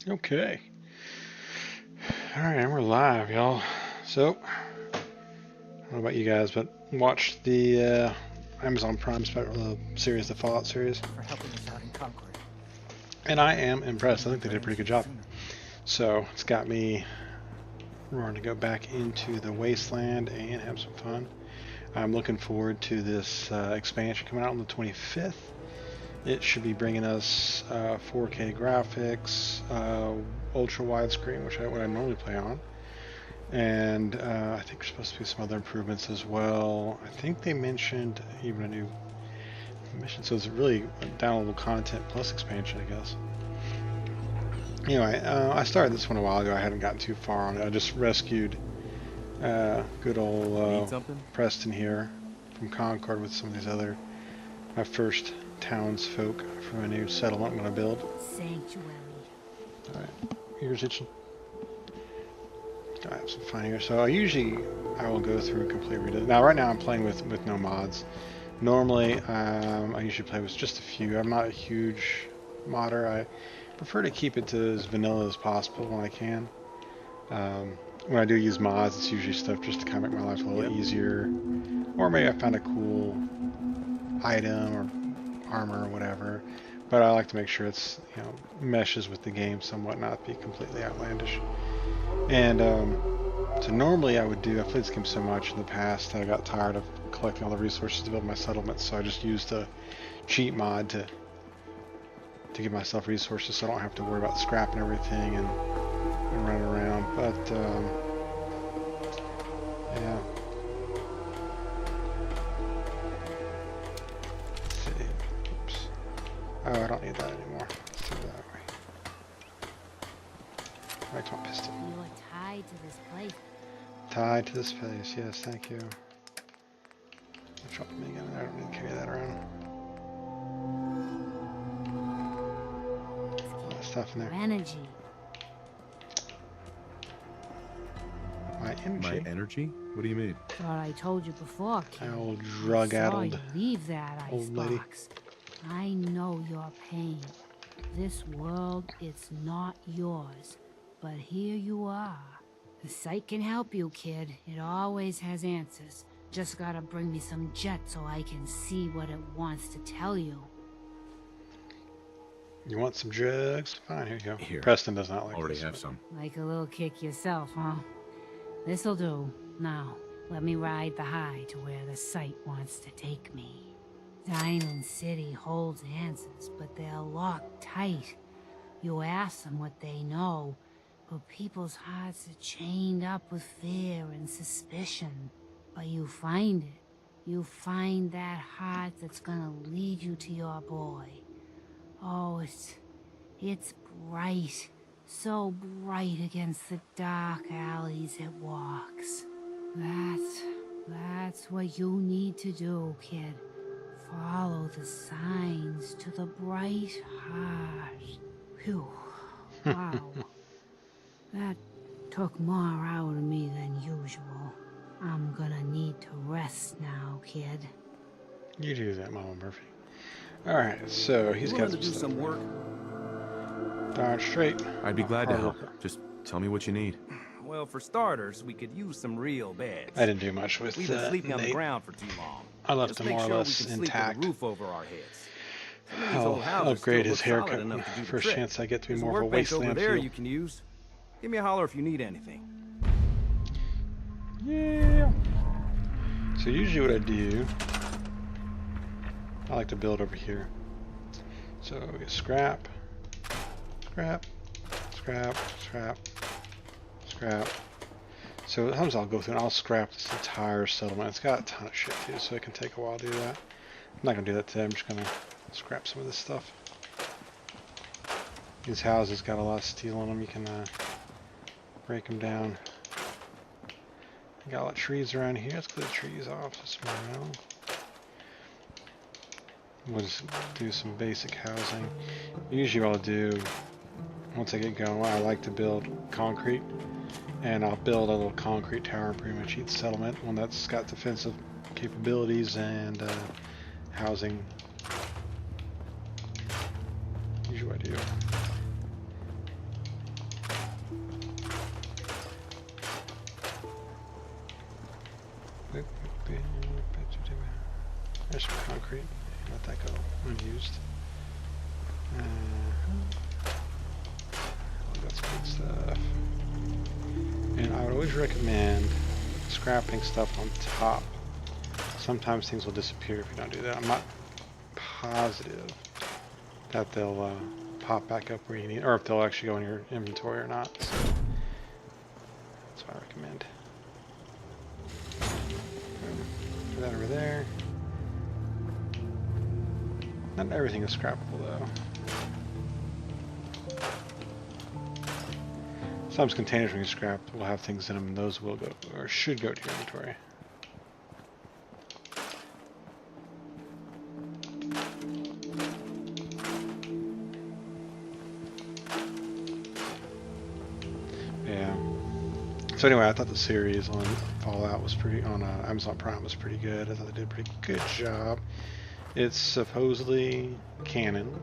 Okay. Alright, and we're live, y'all. So, I don't know about you guys, but watched the Amazon Prime series, the Fallout series. For helping us out in Concord. And I am impressed. I think they did a pretty good job. So, it's got me roaring to go back into the wasteland and have some fun. I'm looking forward to this expansion coming out on the 25th. It should be bringing us 4K graphics, ultra widescreen, which what I normally play on, and I think there's supposed to be some other improvements as well. I think they mentioned even a new mission, so it's really a downloadable content plus expansion, I guess. Anyway, I started this one a while ago. I hadn't gotten too far on it. I just rescued good old Preston here from Concord with some of these other, my first townsfolk for a new settlement I'm going to build. Sanctuary. Alright, ears itching. I have some fun here. So I will go through a complete redo. Now right now I'm playing with no mods. Normally I usually play with just a few. I'm not a huge modder. I prefer to keep it to as vanilla as possible when I can. When I do use mods, it's usually stuff just to kind of make my life a little easier, or maybe I found a cool item or armor or whatever, but I like to make sure it's, you know, meshes with the game somewhat, not be completely outlandish. And so normally I've played this game so much in the past that I got tired of collecting all the resources to build my settlements, so I just used a cheat mod to give myself resources so I don't have to worry about scrapping everything and running around. But yeah. Oh, I don't need that anymore. Let's do it that way. Right to my pistol. You're tied to this place. Tied to this place, yes, thank you. Drop me again. I don't need to carry that around. A lot of stuff in there. Energy. My energy? My energy? What do you mean? Thought I told you before, kid. An old drug-addled Saw you leave that old lady. icebox. I know your pain. This world, it's not yours. But here you are. The site can help you, kid. It always has answers. Just gotta bring me some jet so I can see what it wants to tell you. You want some drugs? Fine, here you go. Here. Preston does not like Already this, have but some. Like a little kick yourself, huh? This'll do. Now, let me ride the high to where the site wants to take me. Diamond City holds answers, but they're locked tight. You ask them what they know, But people's hearts are chained up with fear and suspicion. But you find it. You find that heart that's gonna lead you to your boy. Oh, it's bright. So bright against the dark alleys it walks. That's what you need to do, kid. Follow the signs to the bright heart. Phew. Wow. That took more out of me than usual. I'm gonna need to rest now, kid. You do that, Mama Murphy. Alright, so he's got to do some work. Darn straight. I'd be glad to help. Just tell me what you need. Well, for starters, we could use some real beds. I didn't do much with We've been sleeping on the Nate. ground for too long. I left Just him make more or sure less we can intact. sleep with a roof over our heads. Some of these I'll old houses upgrade still his look solid haircut enough to do the first trick. chance I get to be There's more of a workbench over wasteland there feel. you can use. Give me a holler if you need anything. Yeah. So usually what I do, I like to build over here. So we get scrap, scrap, scrap, scrap, scrap. So sometimes I'll go through and I'll scrap this entire settlement. It's got a ton of shit too, so it can take a while to do that. I'm not gonna do that today. I'm just gonna scrap some of this stuff. These houses got a lot of steel in them. You can break them down. Got a lot of trees around here. Let's clear the trees off. Just around. We'll just do some basic housing. Usually what I'll do, once I get going, I like to build concrete. And I'll build a little concrete tower in pretty much each settlement. One that's got defensive capabilities and housing. Usually what I do. There's some concrete. Let that go unused. That's good stuff. And I would always recommend scrapping stuff on top. Sometimes things will disappear if you don't do that. I'm not positive that they'll pop back up where you need, or if they'll actually go in your inventory or not. So that's what I recommend. Put that over there. Not everything is scrappable though. Sometimes containers when you scrap will have things in them, and those will go, or should go to your inventory. Yeah. So anyway, I thought the series on Fallout was pretty, on Amazon Prime was pretty good. I thought they did a pretty good job. It's supposedly canon.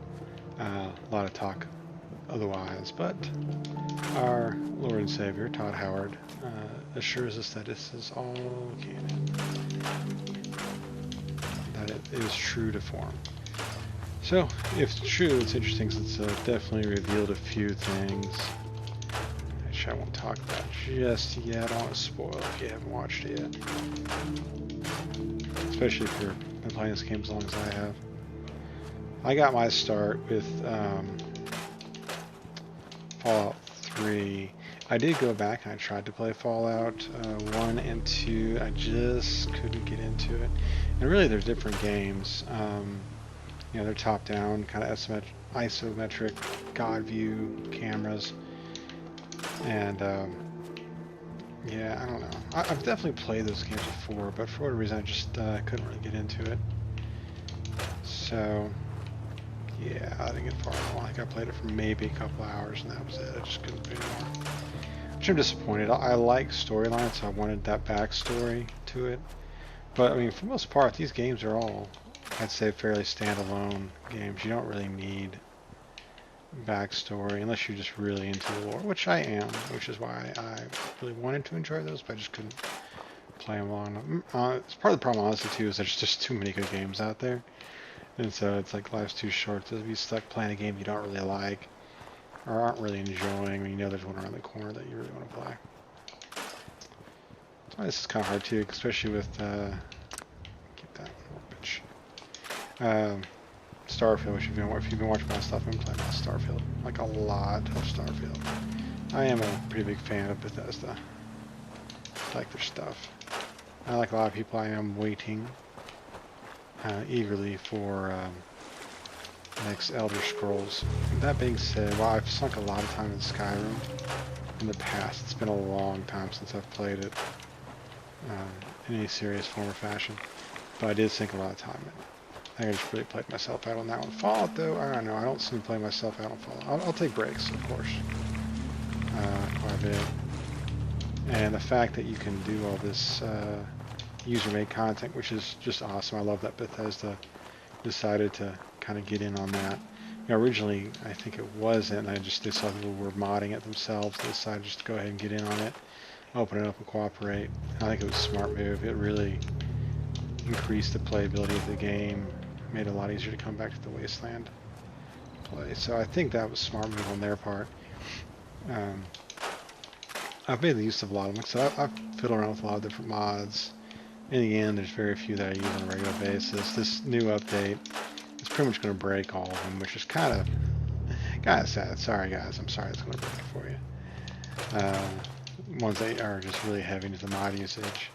A lot of talk otherwise, but our Lord and Savior, Todd Howard, assures us that this is all canon. That it is true to form. So, if it's true, it's interesting since it's definitely revealed a few things, which I won't talk about just yet. I don't want to spoil if you haven't watched it yet. Especially if you've been playing this game as long as I have. I got my start with Fallout 3. I did go back and I tried to play Fallout 1 and 2. I just couldn't get into it. And really they're different games. You know, they're top-down, kind of isometric God view cameras. And yeah, I don't know. I've definitely played those games before, but for whatever reason I just couldn't really get into it. So yeah, I didn't get far. I think I played it for maybe a couple hours and that was it. I just couldn't do anymore. Which I'm disappointed. I like storyline, so I wanted that backstory to it. But I mean, for the most part, these games are all, I'd say, fairly standalone games. You don't really need backstory unless you're just really into the lore, which I am, which is why I really wanted to enjoy those, but I just couldn't play them long. It's part of the problem, honestly, too, is there's just too many good games out there. And so it's like life's too short to be stuck playing a game you don't really like or aren't really enjoying when you know there's one around the corner that you really want to play. So this is kind of hard too, especially with keep that bitch. Starfield, which if you've been watching my stuff, I've been playing my Starfield, like a lot of Starfield. I am a pretty big fan of Bethesda. I like their stuff. I like a lot of people. I am waiting eagerly for next Elder Scrolls. That being said, while I've sunk a lot of time in Skyrim in the past, it's been a long time since I've played it in any serious form or fashion. But I did sink a lot of time in it. I think I just really played myself out on that one. Fallout, though, I don't know. I don't seem to play myself out on Fallout. I'll take breaks, of course, quite a bit. And the fact that you can do all this user-made content, which is just awesome. I love that Bethesda decided to kind of get in on that. You know, originally, I think it wasn't. They saw people were modding it themselves. They decided just to go ahead and get in on it, open it up and cooperate. I think it was a smart move. It really increased the playability of the game, made it a lot easier to come back to the Wasteland play. So I think that was a smart move on their part. I've made the use of a lot of them, so I've fiddled around with a lot of different mods. In the end, there's very few that I use on a regular basis. This new update is pretty much going to break all of them, which is kind of sad. Sorry guys, I'm sorry it's going to break it for you. Ones that are just really heavy into the mod usage.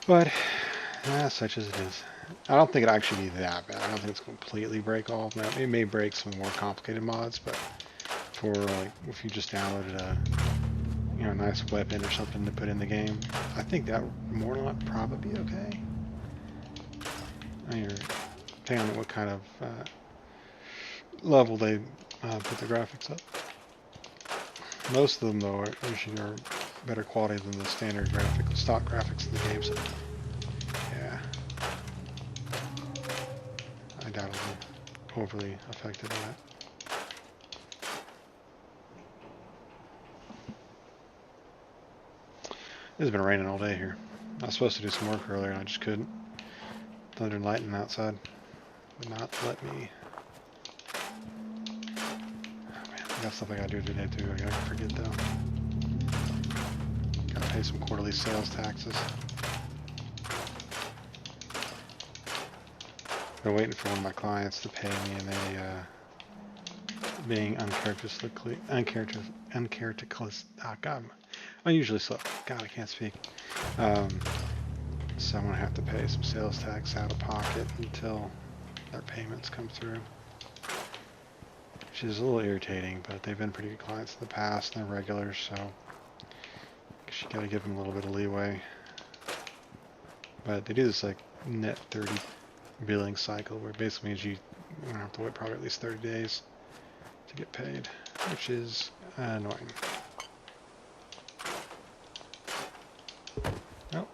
But such as it is. I don't think it'll actually be that bad. I don't think it's completely break all of them. It may break some more complicated mods, but for like if you just downloaded a nice weapon or something to put in the game, I think that more than not probably be okay. Depending on what kind of level they put the graphics up. Most of them though usually are better quality than the standard stock graphics in the game. So yeah, I doubt it'll be overly affected by it. It's been raining all day here. I was supposed to do some work earlier and I just couldn't. Thunder and lightning outside would not let me. Oh man, I got stuff I gotta do today too. I gotta forget though. Gotta pay some quarterly sales taxes. Been waiting for one of my clients to pay me, and they being unusually slow. God, I can't speak. So I'm gonna have to pay some sales tax out of pocket until their payments come through, which is a little irritating. But they've been pretty good clients in the past, and they're regulars, so you gotta give them a little bit of leeway. But they do this like net 30 billing cycle, where basically means you're gonna have to wait probably at least 30 days to get paid, which is annoying. Nope.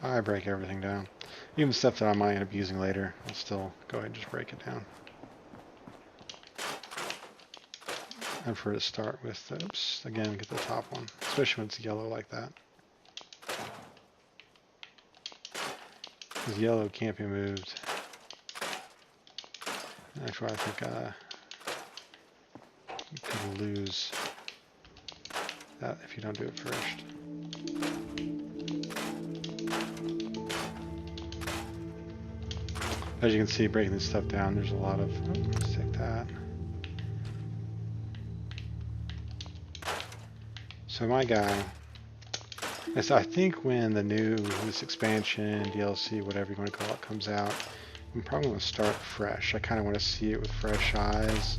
I break everything down. Even stuff that I might end up using later, I'll still go ahead and just break it down. I prefer to start with, oops, again, get the top one, especially when it's yellow like that. Because yellow can't be moved. That's why I think you can lose that if you don't do it first. As you can see, breaking this stuff down, there's a lot of, let's take that. So my guy, I think when this expansion, DLC, whatever you want to call it, comes out, I'm probably going to start fresh. I kind of want to see it with fresh eyes.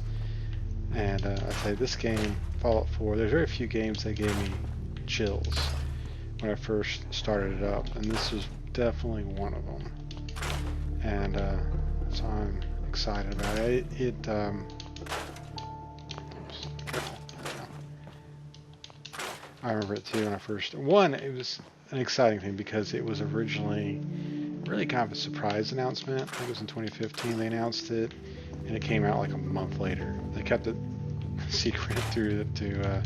And I'd say this game, Fallout 4, there's very few games that gave me chills when I first started it up, and this was definitely one of them. And so I'm excited about it. I remember it too when I first. It was an exciting thing because it was originally really kind of a surprise announcement. I think it was in 2015 they announced it, and it came out like a month later. They kept it secret through to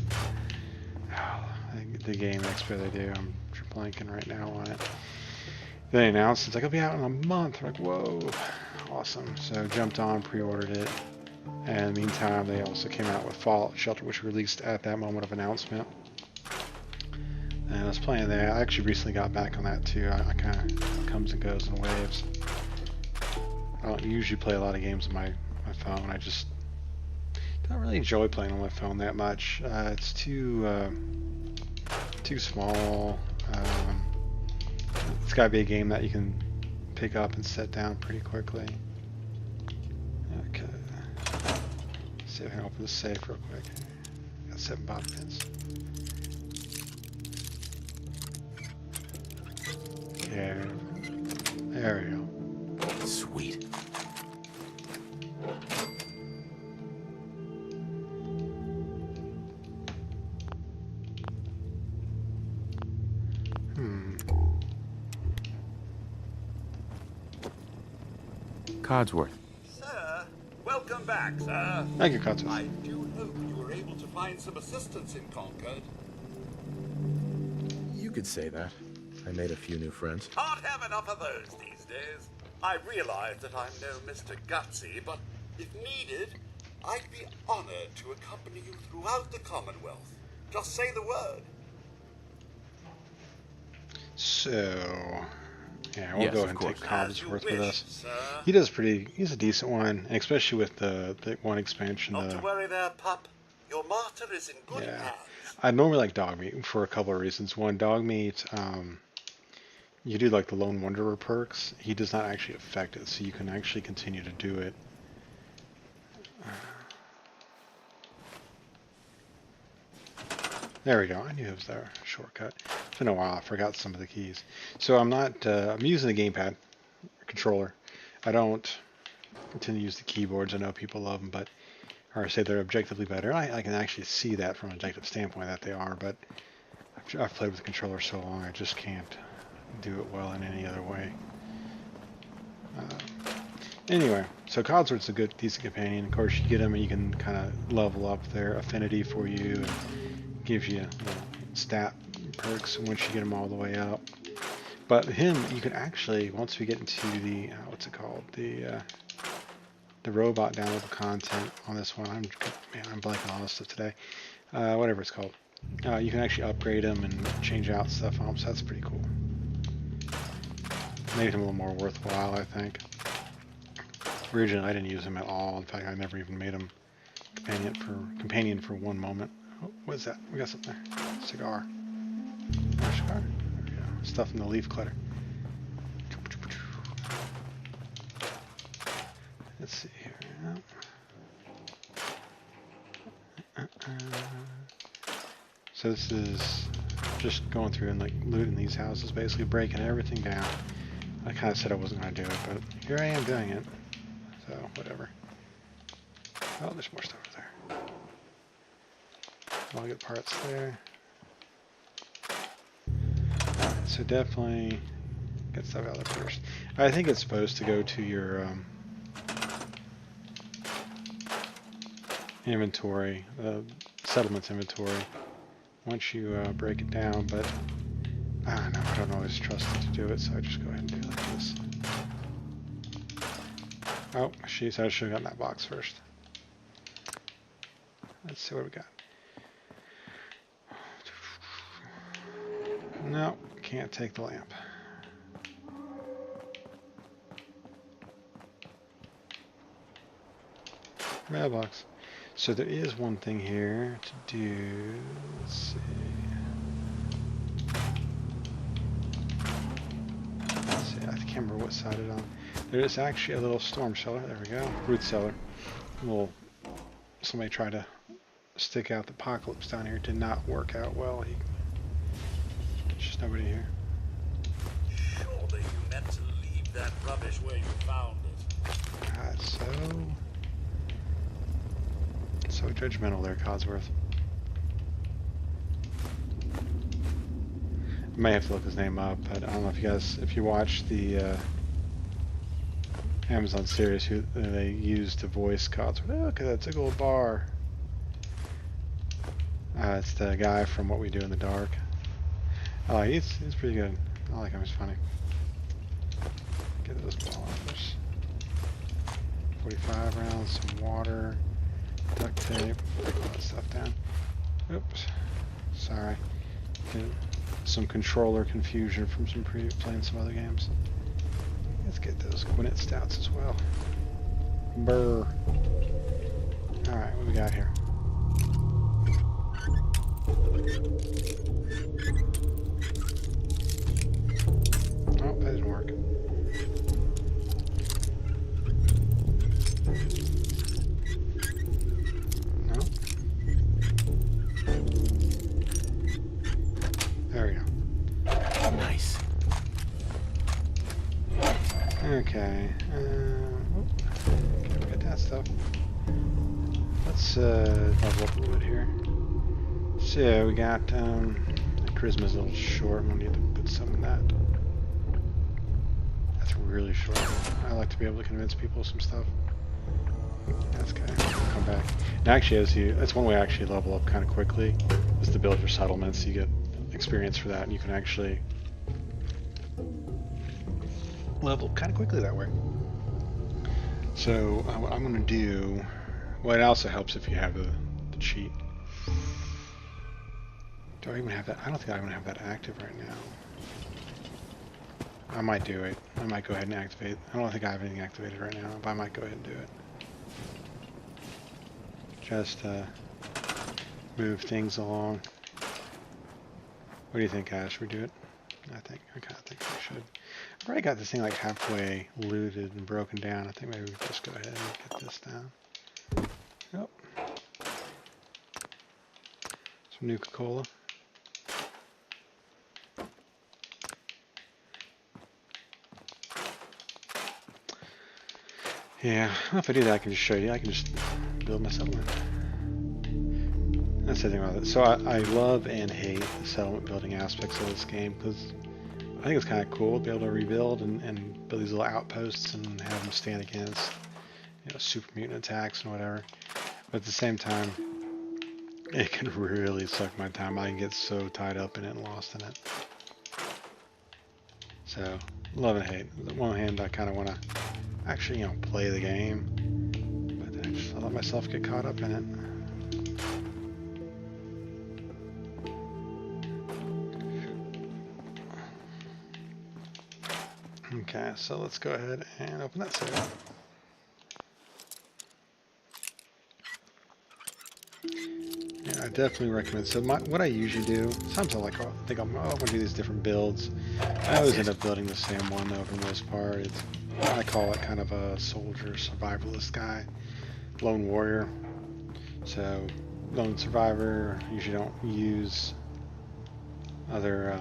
the game expo they do. I'm blanking right now on it. They announced it's like it'll be out in a month. We're like, whoa, awesome. So jumped on, pre-ordered it, and in the meantime they also came out with Fallout Shelter, which released at that moment of announcement. And I was playing that. I actually recently got back on that too. I kind of comes and goes in waves. I don't usually play a lot of games on my phone. don't really enjoy playing on my phone that much. It's too small. It's got to be a game that you can pick up and set down pretty quickly. Okay. See if I can open the safe real quick. Got 7 bobby pins. Okay. There we go. Sweet. Codsworth. Sir, welcome back, sir. Thank you, Codsworth. I do hope you were able to find some assistance in Concord. You could say that. I made a few new friends. Can't have enough of those these days. I realize that I'm no Mr. Gutsy, but if needed, I'd be honored to accompany you throughout the Commonwealth. Just say the word. So, yeah, we'll Yes, go of ahead and course. take As you Codsworth wish, with us. sir. He's a decent one, and especially with the one expansion. Not to worry there, pup. Your master is in good Yeah. hands. I normally like dog meat for a couple of reasons. One, dog meat, you do like the Lone Wanderer perks. He does not actually affect it, so you can actually continue to do it. There we go. I knew it was there. Shortcut. It's been a while. I forgot some of the keys. So I'm not. I'm using the gamepad controller. I don't tend to use the keyboards. I know people love them, but or say they're objectively better. I can actually see that from an objective standpoint that they are, but I've played with the controller so long I just can't do it well in any other way. Anyway, so Codsworth's a good, decent companion. Of course, you get him and you can kind of level up their affinity for you, and gives you, stat perks once you get them all the way up. But him, you can actually, once we get into the what's it called, the robot downloadable content on this one. I'm blanking on all this stuff today. Whatever it's called. You can actually upgrade him and change out stuff on him, so that's pretty cool. Made him a little more worthwhile, I think. Originally, I didn't use him at all. In fact, I never even made him companion for one moment. Oh, what is that? We got something there. Cigar. Another cigar. There we go. Stuff in the leaf clutter. Let's see here. So this is just going through and like looting these houses, basically breaking everything down. I kind of said I wasn't going to do it, but here I am doing it. So whatever. Oh, there's more stuff over there. All good parts there. So definitely get stuff out there first. I think it's supposed to go to your inventory, settlements inventory, once you break it down, but I don't always trust it to do it, so I just go ahead and do it like this. Oh, jeez, I should have gotten that box first. Let's see what we got. No, can't take the lamp. Mailbox. So there is one thing here to do. Let's see. I can't remember what side it's on. There is actually a little storm cellar. There we go. Root cellar. Somebody tried to stick out the apocalypse down here. It did not work out well. There's just nobody here. Surely you meant to leave that rubbish where you found it. God, so judgmental there, Codsworth. I may have to look his name up, but I don't know if you watch the Amazon series, who they used to voice Codsworth. Oh, look at that, big old bar. It's the guy from What We Do in the Dark. Oh, he's pretty good. I like him. He's funny. Get those ball offers. 45 rounds, some water, duct tape. Break all that stuff down. Oops. Sorry. Some controller confusion from playing some other games. Let's get those Gwinnett stouts as well. Brr. Alright, what do we got here? Oh, that didn't work. No? There we go. Nice. Okay. Okay, we got that stuff. Let's level up a little bit here. So we got charisma's a little short. I'm gonna need to put some in that. That's really short. I like to be able to convince people of some stuff. That's okay. I'll come back. And actually, that's one way I actually level up kind of quickly, is to build your settlements. You get experience for that, and you can actually level kind of quickly that way. So what I'm going to do, well, it also helps if you have the cheat. Do I even have that? I don't think I even have that active right now. I might do it. I might go ahead and activate. I don't think I have anything activated right now, but I might go ahead and do it. Just move things along. What do you think, guys? Should we do it? I kind of think we should. I've already got this thing like halfway looted and broken down. I think maybe we just go ahead and get this down. Yep. Some Nuka-Cola. Yeah, well, if I do that, I can just show you. I can just build my settlement. That's the thing about it. So I love and hate the settlement building aspects of this game, because I think it's kind of cool to be able to rebuild and build these little outposts and have them stand against, you know, super mutant attacks and whatever. But at the same time, it can really suck my time. I can get so tied up in it and lost in it. So, love and hate. On one hand, I kind of want to actually, you know, play the game, but then I just let myself get caught up in it. Okay, so let's go ahead and open that save. Yeah, I definitely recommend. So what I usually do, sometimes I think I'm going to do these different builds. I always end up building the same one though for the most part. I call it kind of a soldier survivalist guy, lone warrior. So lone survivor, usually don't use other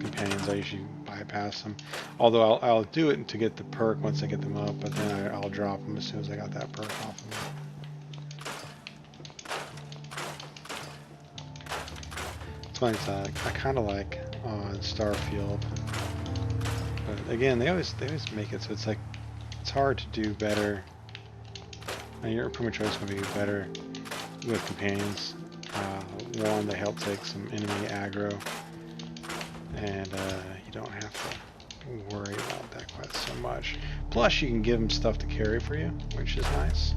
companions. I usually bypass them. Although I'll do it to get the perk once I get them up, but then I'll drop them as soon as I got that perk off of them. It's funny, I kind of like on Starfield, but again, they always make it so it's like it's hard to do better. And you're pretty much always going to be better with companions. One, they help take some enemy aggro, and you don't have to worry about that quite so much. Plus, you can give them stuff to carry for you, which is nice.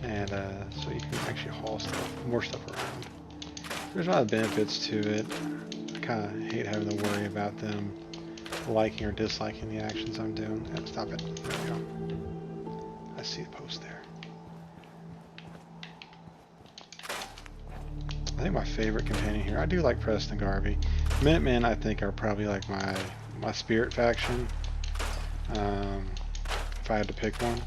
And so you can actually haul more stuff around. There's a lot of benefits to it. I kind of hate having to worry about them liking or disliking the actions I'm doing. Stop it. There we go. I see the post there. I think my favorite companion here, I do like Preston Garvey. Minutemen, I think, are probably like my spirit faction. If I had to pick one.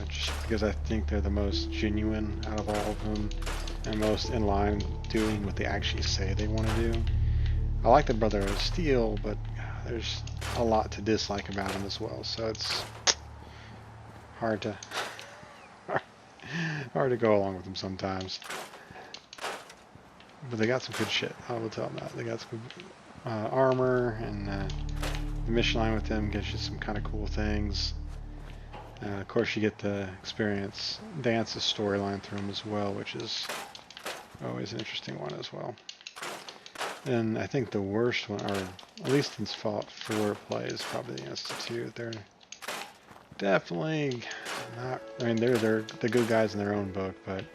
Just because I think they're the most genuine out of all of them and most in line doing what they actually say they want to do. I like the Brother of Steel, but there's a lot to dislike about them as well, so it's hard to go along with them sometimes. But they got some good shit, I will tell them that. They got some armor, and the mission line with them gives you some kind of cool things. Of course, you get to experience Dance's storyline through them as well, which is always an interesting one as well. And I think the worst one, or at least in Fallout 4 play, is probably the Institute. They're definitely not. I mean, they're the good guys in their own book, but when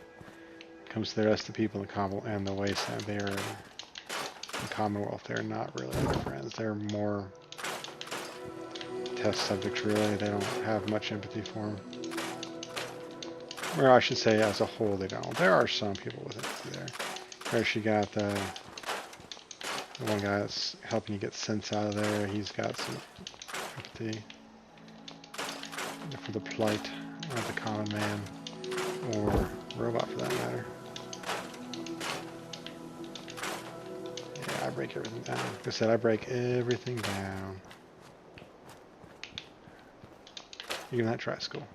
it comes to the rest of the people in the Commonwealth and the Wasteland, they are in the Commonwealth. They're not really our friends. They're more test subjects, really. They don't have much empathy for him. Or I should say, as a whole, they don't. There are some people with empathy there. There she got the one guy that's helping you get sense out of there. He's got some empathy for the plight of the common man, or robot for that matter. Yeah, I break everything down. Like I said, I break everything down. Even that tricycle.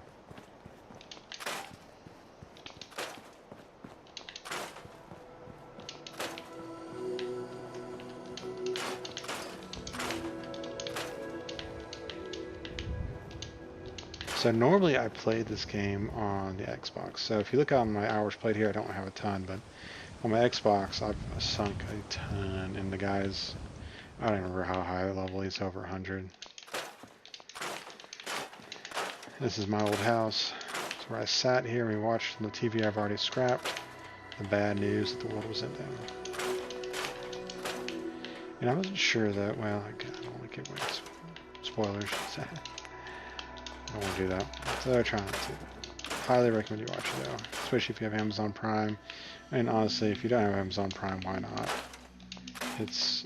So normally I played this game on the Xbox. So if you look on my hours played here, I don't have a ton, but on my Xbox I've sunk a ton, and the guy's, I don't remember how high the level is, over 100. This is my old house. It's where I sat here and we watched the TV I've already scrapped. The bad news that the world was ending. And I wasn't sure that, well, I don't want to give away spoilers. I don't want to do that, so I try not to. Highly recommend you watch it though, especially if you have Amazon Prime. And honestly, if you don't have Amazon Prime, why not? It's,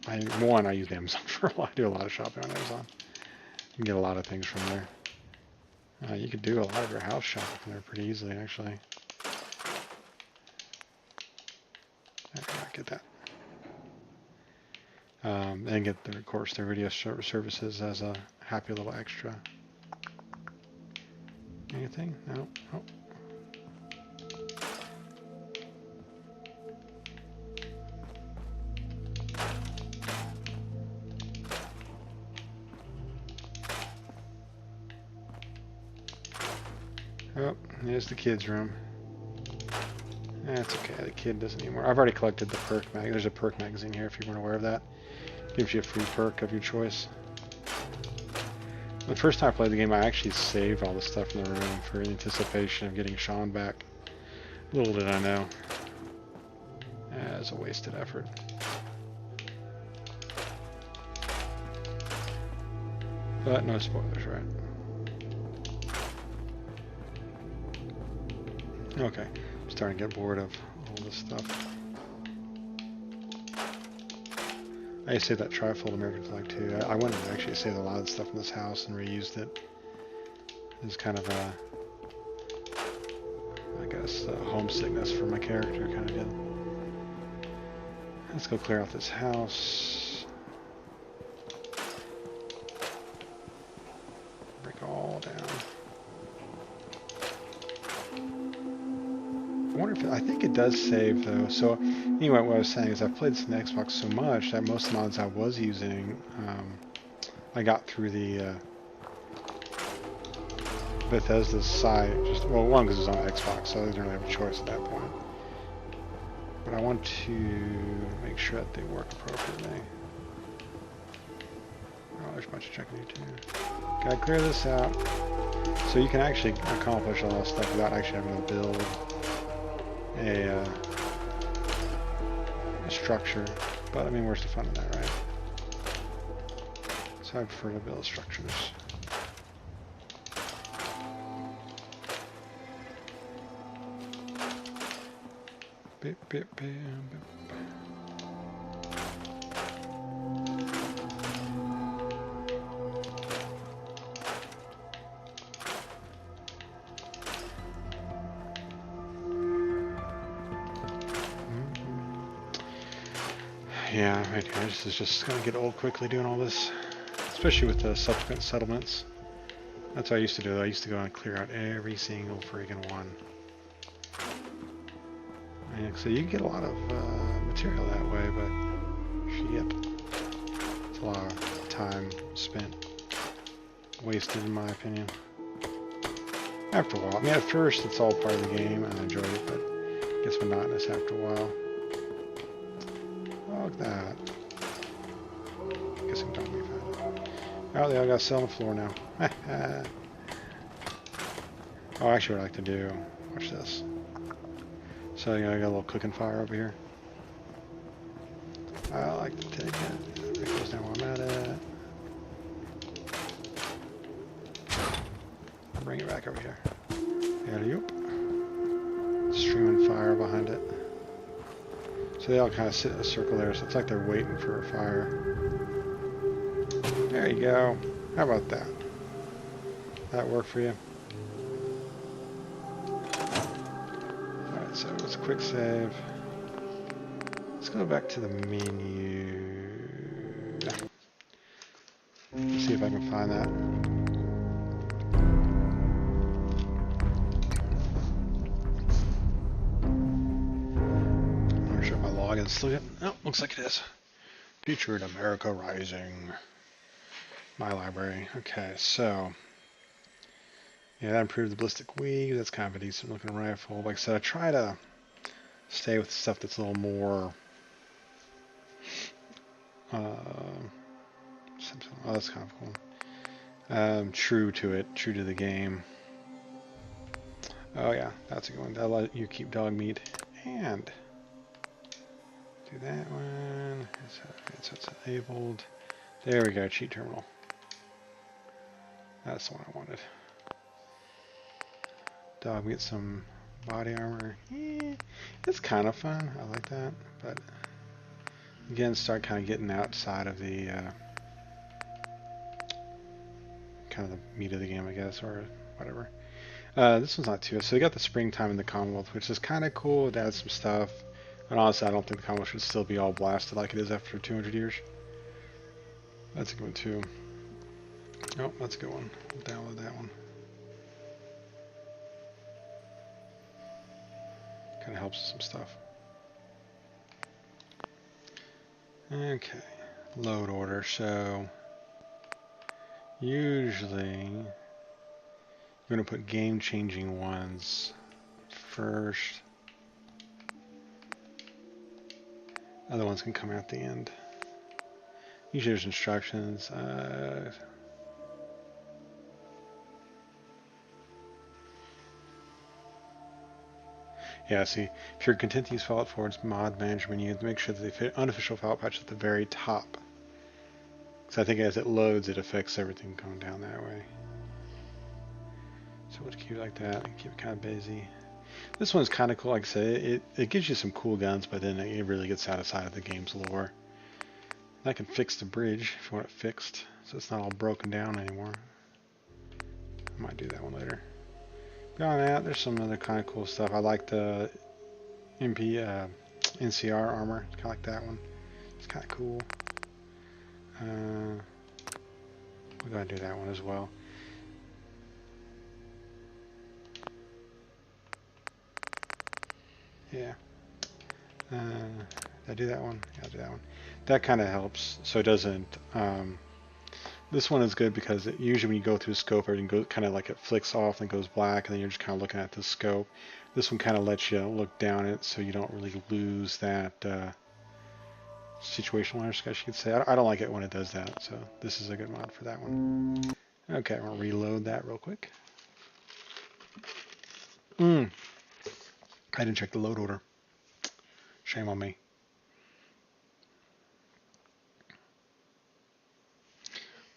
I use the Amazon for a lot. I do a lot of shopping on Amazon. You can get a lot of things from there. You could do a lot of your house shopping from there pretty easily, actually. Okay, I get that. And get, of course, their video services as a happy little extra. Anything? No. Oh. Oh, there's the kids' room. That's okay, the kid doesn't need more. I've already collected the perk mag. There's a perk magazine here if you weren't aware of that. Gives you a free perk of your choice. The first time I played the game, I actually saved all the stuff in the room for anticipation of getting Sean back. Little did I know. It was a wasted effort. But no spoilers, right? Okay, I'm starting to get bored of all this stuff. I saved that trifold American flag too. I went and actually saved a lot of stuff in this house and reused it. It's kind of a, I guess, homesickness for my character kind of did. Let's go clear out this house. Break all down. I wonder if I think it does save though. So anyway, what I was saying is I've played this on the Xbox so much that most mods I was using, I got through the Bethesda's site. Just, well, one because it was on Xbox, so I didn't really have a choice at that point. But I want to make sure that they work appropriately. Oh, there's a bunch of checking here too. Gotta clear this out. So you can actually accomplish all this stuff without actually having to build a structure, but I mean, where's the fun of that, right? So I prefer to build structures. Beep, beep, beep, beep. Yeah, right here. This is just going to get old quickly doing all this, especially with the subsequent settlements. That's what I used to do. I used to go and clear out every single friggin' one. And so you can get a lot of material that way, but shit, it's a lot of time spent wasted, in my opinion. After a while, I mean, at first it's all part of the game, and I enjoyed it, but it gets monotonous after a while. Look at that. Guess I'm done with that. Oh, they all got to sit on the floor now. Oh, actually what I like to do, watch this. So I got a little cooking fire over here. I like to take it. That goes down where I'm at it. Bring it back over here. Alley-oop. Streaming fire behind it. So they all kind of sit in a circle there, so it's like they're waiting for a fire. There you go. How about that? That work for you? Alright, so it's a quick save. Let's go back to the menu. Let's see if I can find that. I'm not sure if my login's still good. Oh, looks like it is. Featured America Rising. My library. Okay, so yeah, that improved the ballistic weave. That's kind of a decent looking rifle. Like I said, I try to stay with stuff that's a little more oh, that's kind of cool. True to it, true to the game. Oh yeah, that's a good one. That'll let you keep dog meat. And do that one. So it's enabled. There we go, cheat terminal. That's the one I wanted. Dog meat, some body armor. It's kind of fun. I like that, but again, start kind of getting outside of the kind of the meat of the game, I guess, or whatever. This one's not too. So we got the springtime in the Commonwealth, which is kind of cool. It adds some stuff. And honestly, I don't think the Commonwealth should still be all blasted like it is after 200 years. That's a good one too. Oh, that's a good one. We'll download that one. Kind of helps with some stuff. Okay, load order. So usually you're going to put game-changing ones first. Other ones can come at the end. Usually there's instructions. Yeah, see, if you're content to use Fallout 4's mod manager menu, make sure that they fit unofficial Fallout patch at the very top. Because I think as it loads, it affects everything going down that way. So we'll keep it like that and keep it kind of busy. This one's kind of cool. Like I say, it gives you some cool guns, but then it really gets outside of the game's lore. I can fix the bridge if you want it fixed, so it's not all broken down anymore. I might do that one later. Beyond that, there's some other kind of cool stuff. I like the NCR armor. It's kind of like that one. It's kind of cool. We'll go ahead and do that one as well. Yeah. Did I do that one? Yeah, I'll do that one. That kind of helps, so it doesn't. This one is good because usually when you go through scope, everything goes kind of like it flicks off and goes black, and then you're just kind of looking at the scope. This one kind of lets you look down it, so you don't really lose that situational awareness, I guess you could say. I don't like it when it does that, so this is a good mod for that one. Okay, I'm gonna reload that real quick. I didn't check the load order. Shame on me.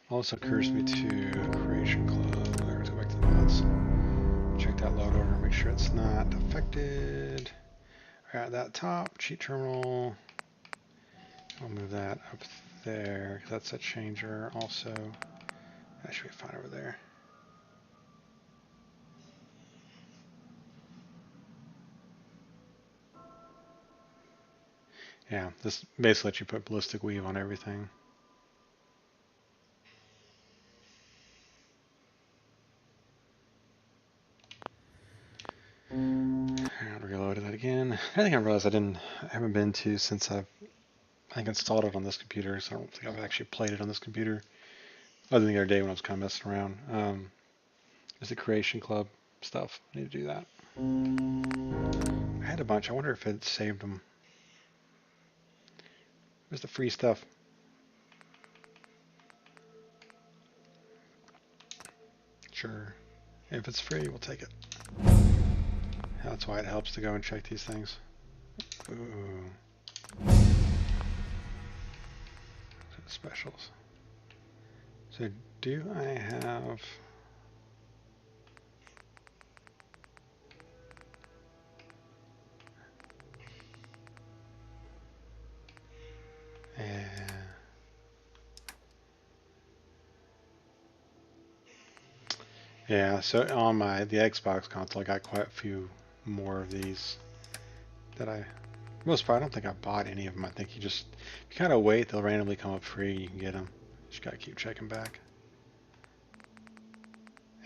Also occurs to me to Creation Club. Let's go back to the mods. Check that load order, make sure it's not affected. Alright, that top, cheat terminal. I'll move that up there, because that's a changer also. That should be fine over there. Yeah, this basically lets you put ballistic weave on everything. I'll reload that again. I think I realized I haven't been to since I think installed it on this computer, so I don't think I've actually played it on this computer. Other than the other day when I was kind of messing around. Is the Creation Club stuff. I need to do that. I had a bunch. I wonder if it saved them. Where's the free stuff? Sure. If it's free, we'll take it. That's why it helps to go and check these things. Ooh. Specials. So do I have... Yeah, so on the Xbox console, I got quite a few more of these that most part, I don't think I bought any of them. I think you kind of wait, they'll randomly come up free, you can get them. Just gotta keep checking back.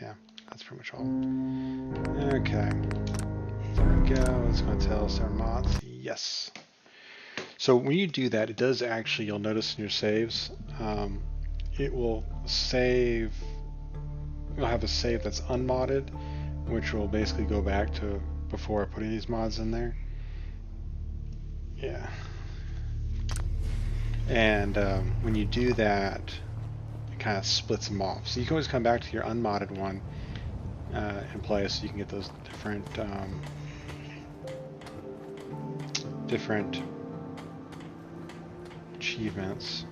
Yeah, that's pretty much all. Okay, there we go. It's going to tell us our mods. Yes. So when you do that, it does actually, you'll notice in your saves, it will save, you'll have a save that's unmodded, which will basically go back to before I put any of these mods in there. Yeah. And when you do that, it kind of splits them off. So you can always come back to your unmodded one and play, so you can get those different achievements.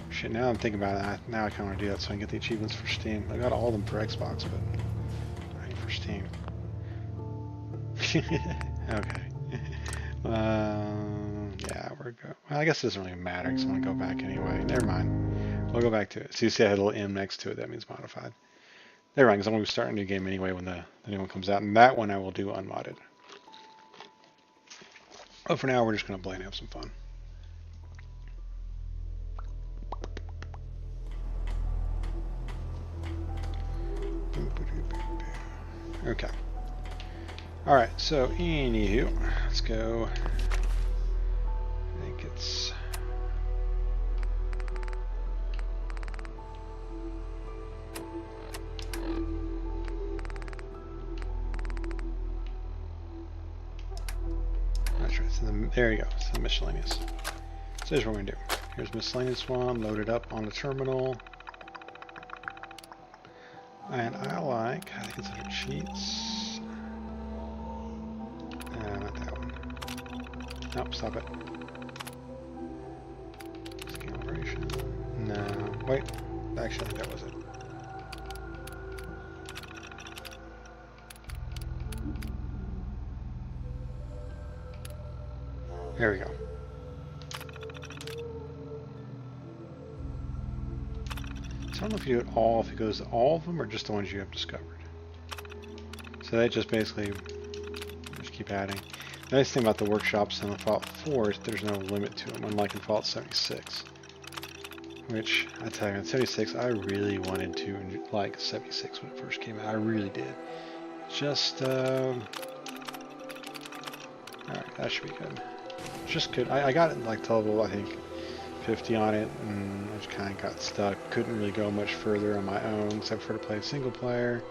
Shit, now I'm thinking about it. Now I kind of want to do that so I can get the achievements for Steam. I got all of them for Xbox, but I need for Steam. Okay. Yeah, we're good. Well, I guess it doesn't really matter because I want to go back anyway. Never mind. We'll go back to it. So you see I had a little M next to it. That means modified. Never mind, because I'm going to start a new game anyway when the new one comes out. And that one I will do unmodded. But for now, we're just going to play and have some fun. Okay. Alright, so anywho, let's go. I think it's... That's right, so there you go, it's the miscellaneous. So here's what we're going to do. Here's miscellaneous one, load it up on the terminal. And I think it's under cheats. Not that one. Nope, stop it. Calibration. No, wait. Actually, I think that was it. There we go. I don't know if you do it all, if it goes to all of them, or just the ones you have discovered. So they just basically just keep adding. The nice thing about the workshops in the Fallout 4 is there's no limit to them, unlike in Fallout 76. Which, I tell you, in 76, I really wanted to like 76 when it first came out. I really did. Just, alright, that should be good. Just good. I got it in like level, I think, 50 on it, and I just kind of got stuck. Couldn't really go much further on my own, except for to play single player.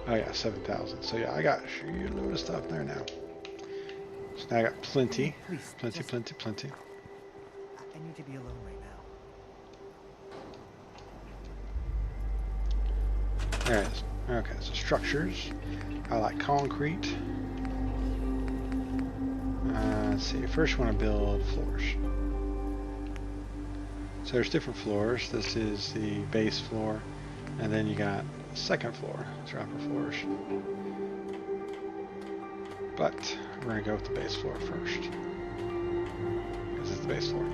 Oh yeah, 7,000. So yeah, I got a load of stuff there now. So now I got plenty. Plenty. I need to be alone right now. There it is. Okay, so structures. I like concrete. Let's see. First, I want to build floors. So there's different floors. This is the base floor, and then you got second floor, upper floors. But we're gonna go with the base floor first, because it's the base floor.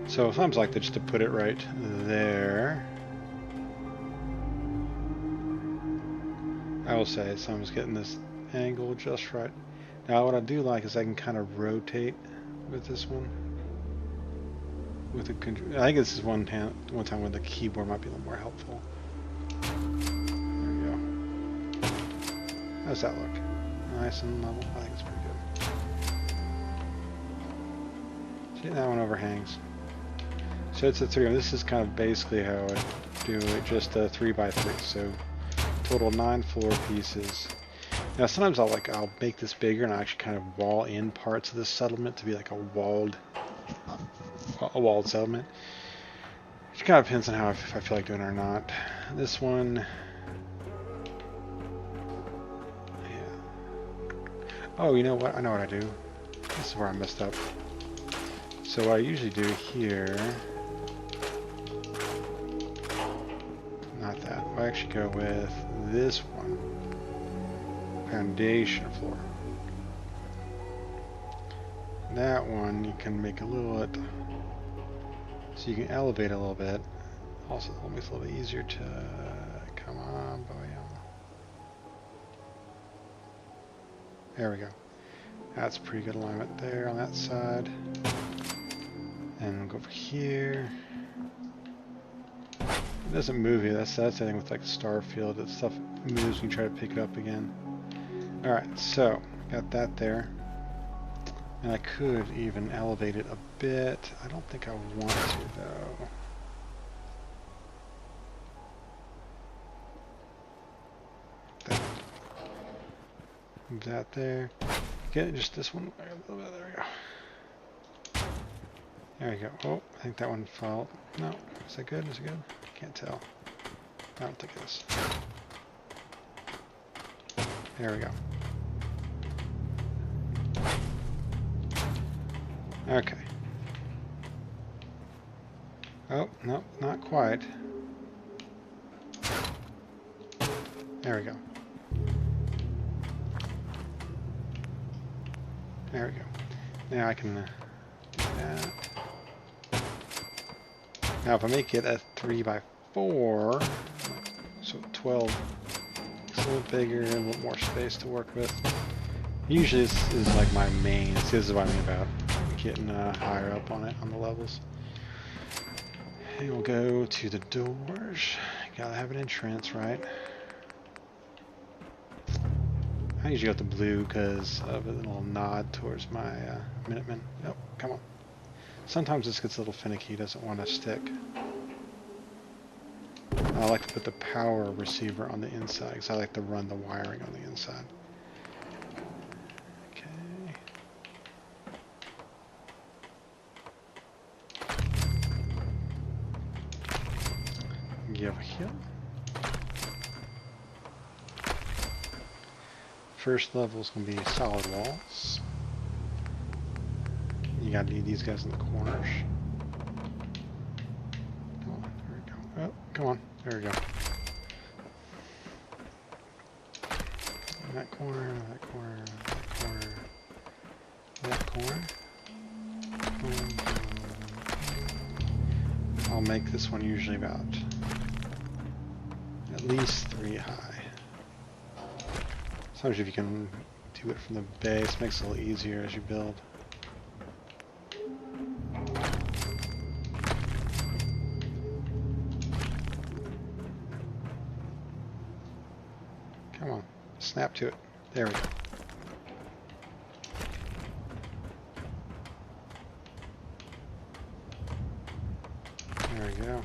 So if I like that, just to put it right there, I will say so. I'm just getting this angle just right. Now what I do like is I can kind of rotate with this one. With the control, I think this is one time when the keyboard might be a little more helpful. There we go. How's that look? Nice and level. I think it's pretty good. See, that one overhangs. So it's a 3. This is kind of basically how I do it. Just a 3x3. So total 9 floor pieces. Now sometimes I'll make this bigger and I actually kind of wall in parts of this settlement to be like a walled settlement. It kind of depends on how if I feel like doing it or not. This one, yeah. Oh, you know what? I know what I do. This is where I messed up. So what I usually do here, not that. I actually go with this one, foundation floor. That one you can make a little bit. So you can elevate a little bit Also, it'll make it a little bit easier to... Come on, boy. There we go. That's pretty good alignment there on that side. And we'll go over here. It doesn't move you. That's the thing with like Starfield. That stuff moves when you try to pick it up again. Alright, so got that there. And I could even elevate it a bit. I don't think I want to though. Move that there. Get just this one. There we go. There we go. Oh, I think that one fell. No. Is that good? Is it good? Can't tell. I don't think it is. There we go. Okay. Oh, no, not quite. There we go. There we go. Now I can do that. Now if I make it a 3x4, so 12, it's a little bigger, a little more space to work with. Usually this is like my main, this is what I mean about getting higher up on it, on the levels. And we'll go to the doors. Gotta have an entrance, right? I usually go with the blue because of a little nod towards my Minutemen. Oh, come on. Sometimes this gets a little finicky, doesn't want to stick. I like to put the power receiver on the inside because I like to run the wiring on the inside. Okay. Get over here. First level is going to be solid walls. You got to need these guys in the corners. Come on, there we go. Oh, come on, there we go. In that corner, that corner, that corner, that corner. I'll make this one usually about at least 3 high. Sometimes if you can do it from the base, it makes it a little easier as you build. Come on, snap to it. There we go. There we go.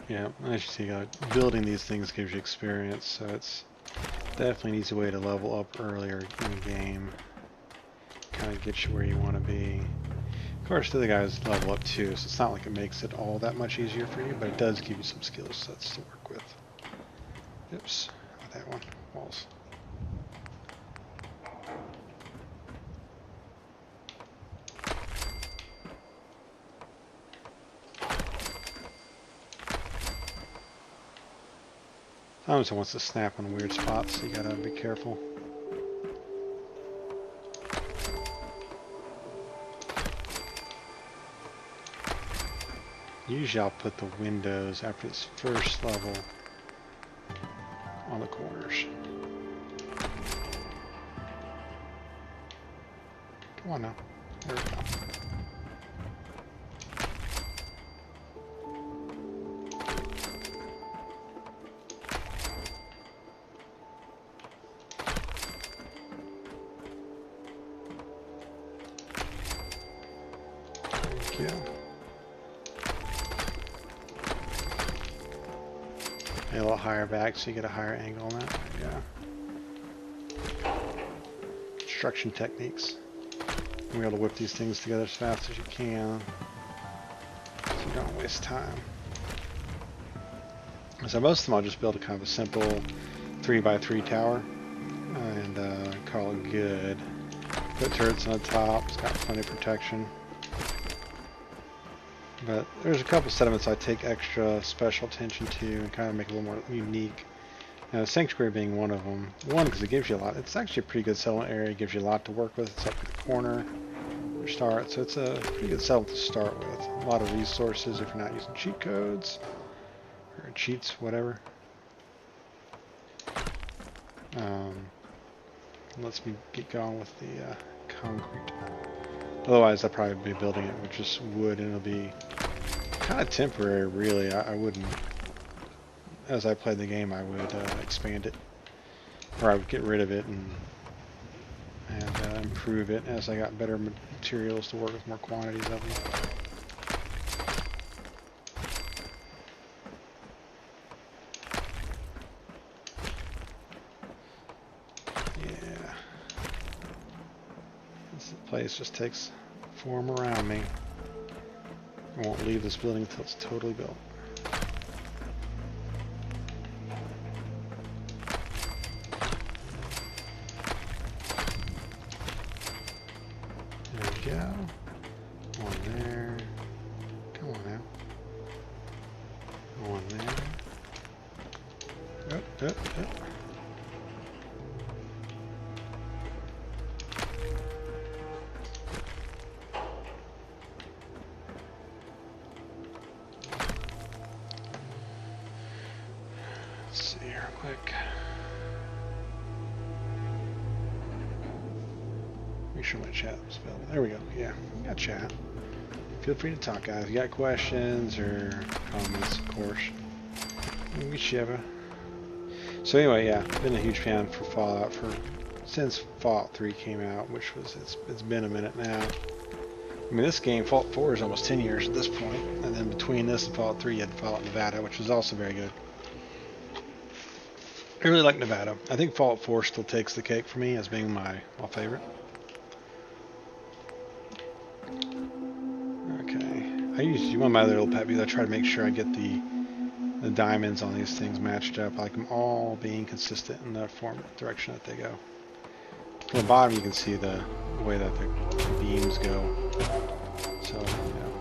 Yeah, as you see, building these things gives you experience, so it's definitely an easy way to level up earlier in the game. Kind of get you where you want to be. Of course, the other guys level up too, so it's not like it makes it all that much easier for you, but it does give you some skill sets to work with. Oops, not that one. Walls. Sometimes it wants to snap on weird spots, so you gotta be careful. Usually I'll put the windows after this first level on the corners. Come on now. There we go. Yeah. A little higher back so you get a higher angle on that. Yeah. Construction techniques. You're able to whip these things together as fast as you can so you don't waste time. So most of them I'll just build a kind of a simple 3x3 tower and call it good. Put turrets on the top, it's got plenty of protection. But there's a couple sediments I take extra special attention to and kind of make it a little more unique. Sanctuary being one of them. One, because it gives you a lot. It's actually a pretty good settlement area. It gives you a lot to work with. It's up in the corner. Start. So it's a pretty good settlement to start with. A lot of resources if you're not using cheat codes or cheats, whatever. Let's me get going with the concrete. Otherwise, I'd probably be building it with just wood, and it'll be kind of temporary, really. I wouldn't. As I played the game, I would expand it, or I would get rid of it and improve it as I got better materials to work with more quantities of them. Yeah, this place just takes form around me. I won't leave this building until it's totally built. Go. One there. Come on now. One there. Up. Let's see here real quick. Make sure my chat was available. There we go. Yeah, we got chat. Feel free to talk, guys. If you got questions or comments, of course. Whichever. So anyway, yeah, been a huge fan for Fallout since Fallout 3 came out, which was it's been a minute now. I mean, this game, Fallout 4, is almost 10 years at this point, and then between this and Fallout 3, you had Fallout Nevada, which was also very good. I really like Nevada. I think Fallout 4 still takes the cake for me as being my favorite. One of my other little pet peeves, I try to make sure I get the diamonds on these things matched up. I like them all being consistent in the direction that they go. From the bottom, you can see the way that the beams go. So,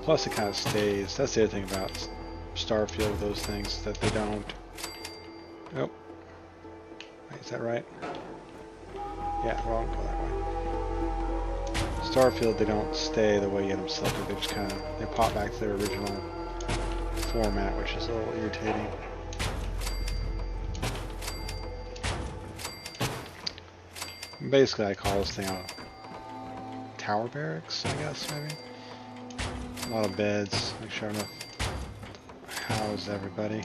plus it kind of stays. That's the other thing about Starfield with those things, that they don't. Oh, wait, is that right? Yeah, wrong. Go that way. Starfield, they don't stay the way you had them selected. They just kind of pop back to their original format, which is a little irritating. Basically, I call this thing a tower barracks, I guess, maybe. A lot of beds. Make sure enough house everybody.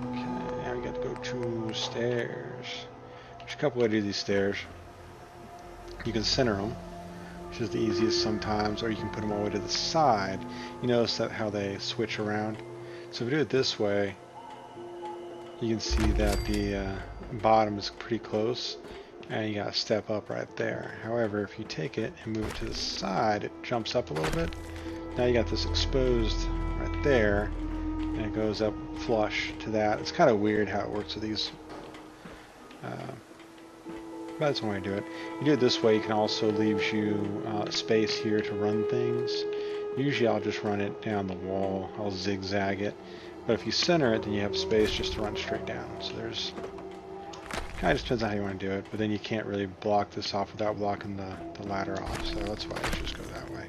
Okay, now we got to go to stairs. There's a couple ways to do these stairs. You can center them, which is the easiest sometimes, or you can put them all the way to the side. You notice that how they switch around. So if we do it this way, you can see that the bottom is pretty close, and you got to step up right there. However, if you take it and move it to the side, it jumps up a little bit. Now you got this exposed right there, and it goes up flush to that. It's kind of weird how it works with these. But that's one way to do it. You do it this way, it can also leaves you space here to run things. Usually I'll just run it down the wall. I'll zigzag it. But if you center it, then you have space just to run straight down. So there's... kind of just depends on how you want to do it. But then you can't really block this off without blocking the ladder off. So that's why I just go that way.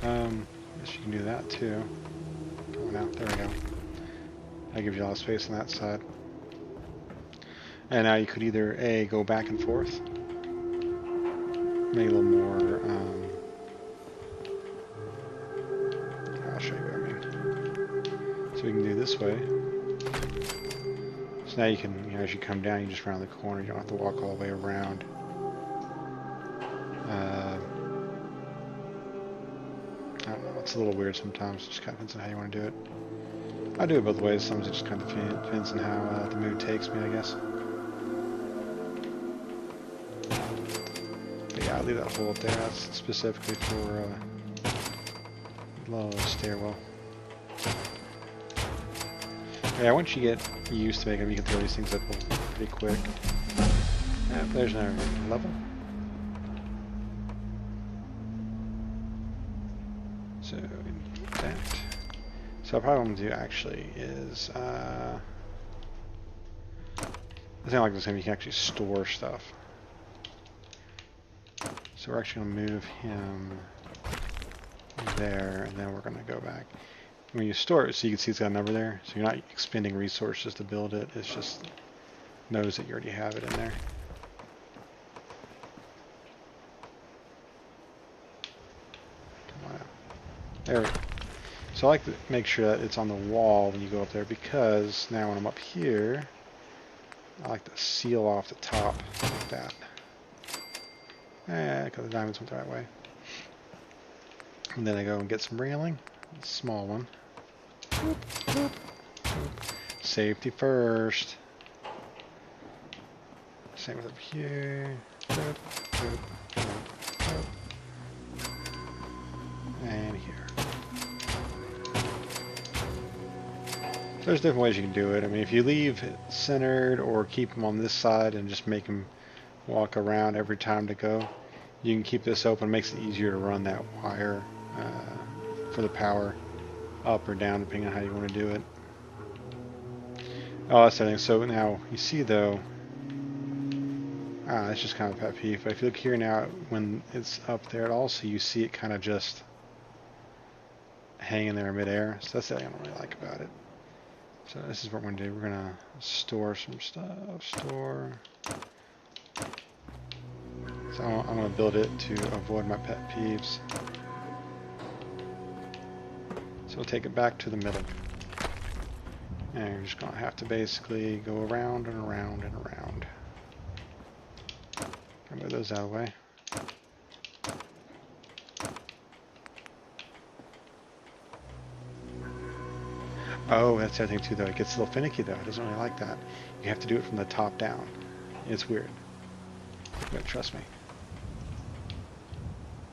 I guess you can do that too. Going out. There we go. That gives you a lot of space on that side. And now you could either A, go back and forth, make it a little more, I'll show you what I mean. So we can do this way. So now you can, as you come down, you just round the corner, you don't have to walk all the way around. I don't know, it's a little weird sometimes, it just kind of depends on how you want to do it. I do it both ways, sometimes it just kind of depends on how the mood takes me, I guess. I'll leave that hole up there. That's specifically for the stairwell. Yeah, once you get used to making them, you can throw these things up pretty quick. Yeah, there's another level. So that. So probably what I'm gonna do actually is I think I like this game. You can actually store stuff. So we're actually gonna move him there, and then we're gonna go back. When you store it, so you can see it's got a number there. So you're not expending resources to build it. It's just knows that you already have it in there. Come on out. There we go. So I like to make sure that it's on the wall when you go up there, because now when I'm up here, I like to seal off the top like that. Because the diamonds went the right way. And then I go and get some railing, a small one. Boop, boop, boop. Safety first. Same with up here. Boop, boop, boop, boop. And here. There's different ways you can do it. I mean, if you leave it centered or keep them on this side and just make them walk around every time to go, you can keep this open. It makes it easier to run that wire for the power up or down, depending on how you want to do it. Oh, that's the thing. So now you see though, that's just kind of a pet peeve. But if you look here now, when it's up there, also you see it kind of just hanging there in midair. So that's the thing I don't really like about it. So this is what we're going to do. We're going to store some stuff. Store. So I'm going to build it to avoid my pet peeves. So we'll take it back to the middle. And you're just going to have to basically go around and around and around. I'll move those out of the way. Oh, that's the other thing too, though. It gets a little finicky, though. It doesn't really like that. You have to do it from the top down. It's weird. But trust me.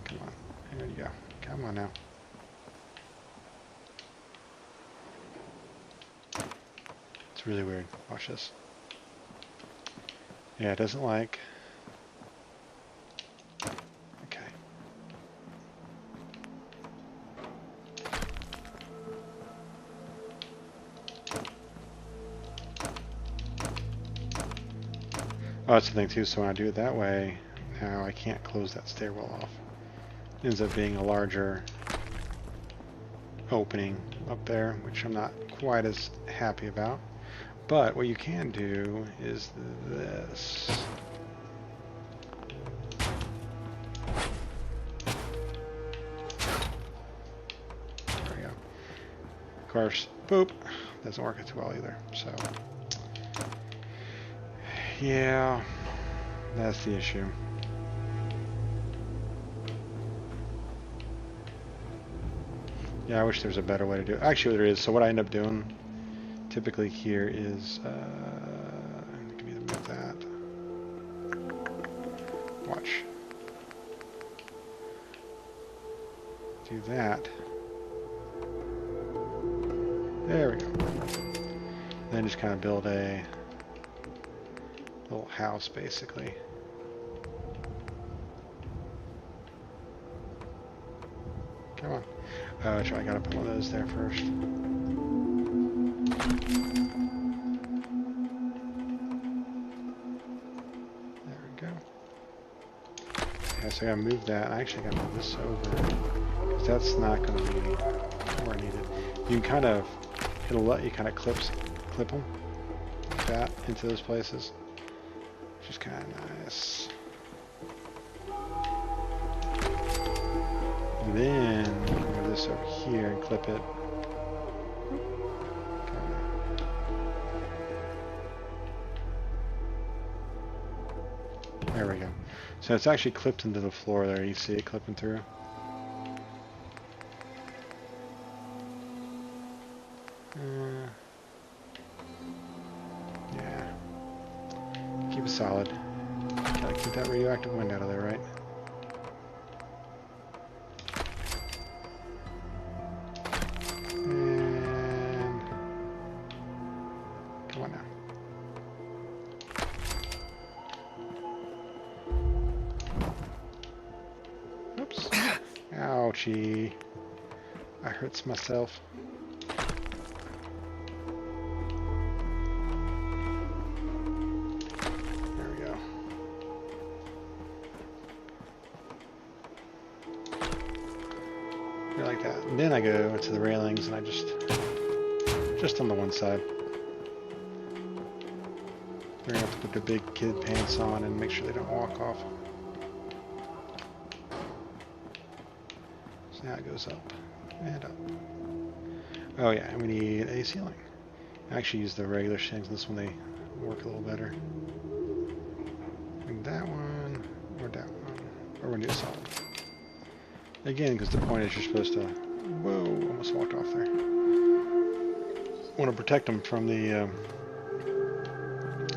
Come on. There you go. Come on now. It's really weird. Watch this. Yeah, it doesn't like. Okay. Oh, that's the thing too, so when I do it that way, now I can't close that stairwell off. It ends up being a larger opening up there, which I'm not quite as happy about. But what you can do is this. There we go. Of course, boop, doesn't work too well either, so. Yeah, that's the issue. Yeah, I wish there was a better way to do it. Actually, there is. So what I end up doing typically here is, give me the move that. Watch. Do that. There we go. Then just kind of build a little house, basically. Come on. Oh, I gotta put one of those there first. There we go. Yeah, so I gotta move that. I actually gotta move this over, because that's not gonna be where I need it. You can kind of, it'll let you kind of clip them like that into those places. Which is kind of nice. And then move this over here and clip it. There we go. So it's actually clipped into the floor there. You see it clipping through. Yeah. Keep it solid. Gotta keep that radioactive wind out of there, right? And come on now. Oops. Ouchie. I hurts myself. There we go. Like that. And then I go to the railings and I just on the one side. They're gonna have to put their big kid pants on and make sure they don't walk off. So now it goes up and up. Oh yeah, and we need a ceiling. I actually use the regular shings. This one they work a little better. And that one or that one, or we need a solid. Again, because the point is you're supposed to. Whoa! Almost walked off there. Want to protect them from the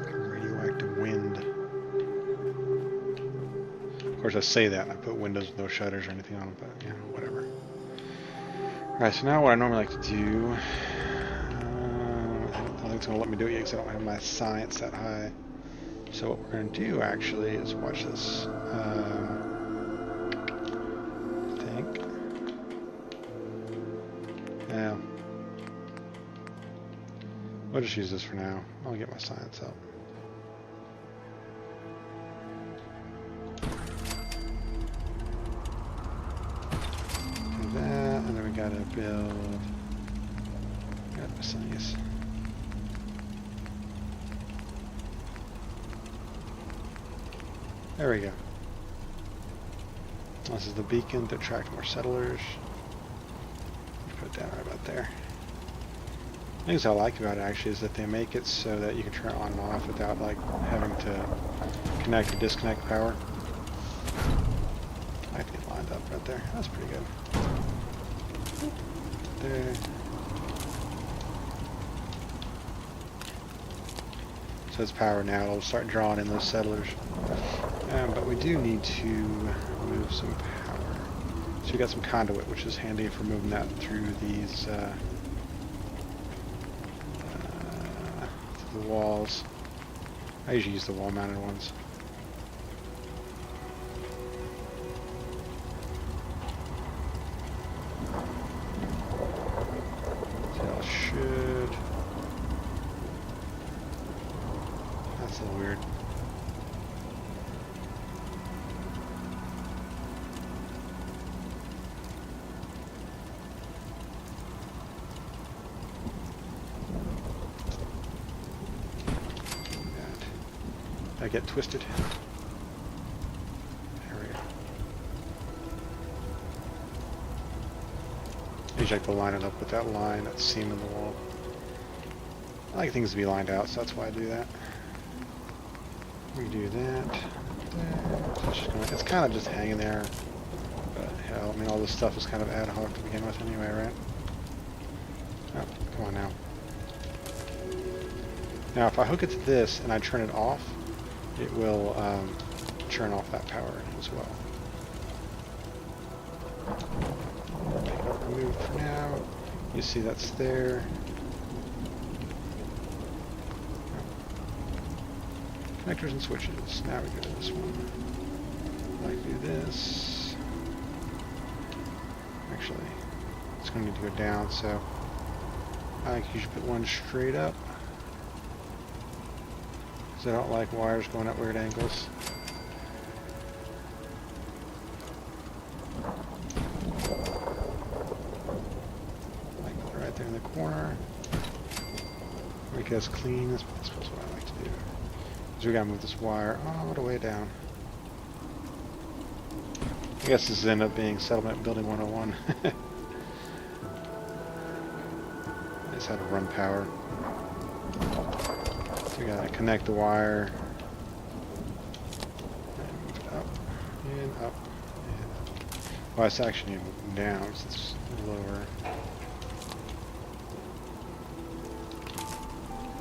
radioactive wind. Of course, I say that and I put windows with no shutters or anything on them, but yeah, whatever. Alright, so now what I normally like to do, I don't think it's going to let me do it yet because I don't have my science that high. So what we're going to do actually is watch this. I think. Yeah. I'll just use this for now. I'll get my science up. Do that, and then we gotta build. Got this nice. There we go. This is the beacon to attract more settlers. Put it down right about there. Things I like about it actually is that they make it so that you can turn it on and off without like having to connect or disconnect power. I have to get lined up right there. That's pretty good. There. So it's power now. It'll start drawing in those settlers. But we do need to move some power. So we got some conduit, which is handy for moving that through these the walls. I usually use the wall-mounted ones. So should. That's a little weird. I get twisted. There we go. I usually like to line it up with that line, that seam in the wall. I like things to be lined out, so that's why I do that. We do that. It's kind of just hanging there. But hell, I mean, all this stuff is kind of ad hoc to begin with anyway, right? Oh, come on now. Now, if I hook it to this and I turn it off, it will turn off that power as well. Take it out removed for now. You see that's there. Connectors and switches. Now we go to this one. I like to do this. Actually, it's going to need to go down, so I usually put one straight up. Because I don't like wires going at weird angles. Like right there in the corner. Make it as clean as possible is what I like to do. Because we gotta move this wire all the way down. I guess this ended up being Settlement Building 101. I just had to run power. So we gotta connect the wire. And move it up. And up. And up. Well, it's actually moving down, so it's lower.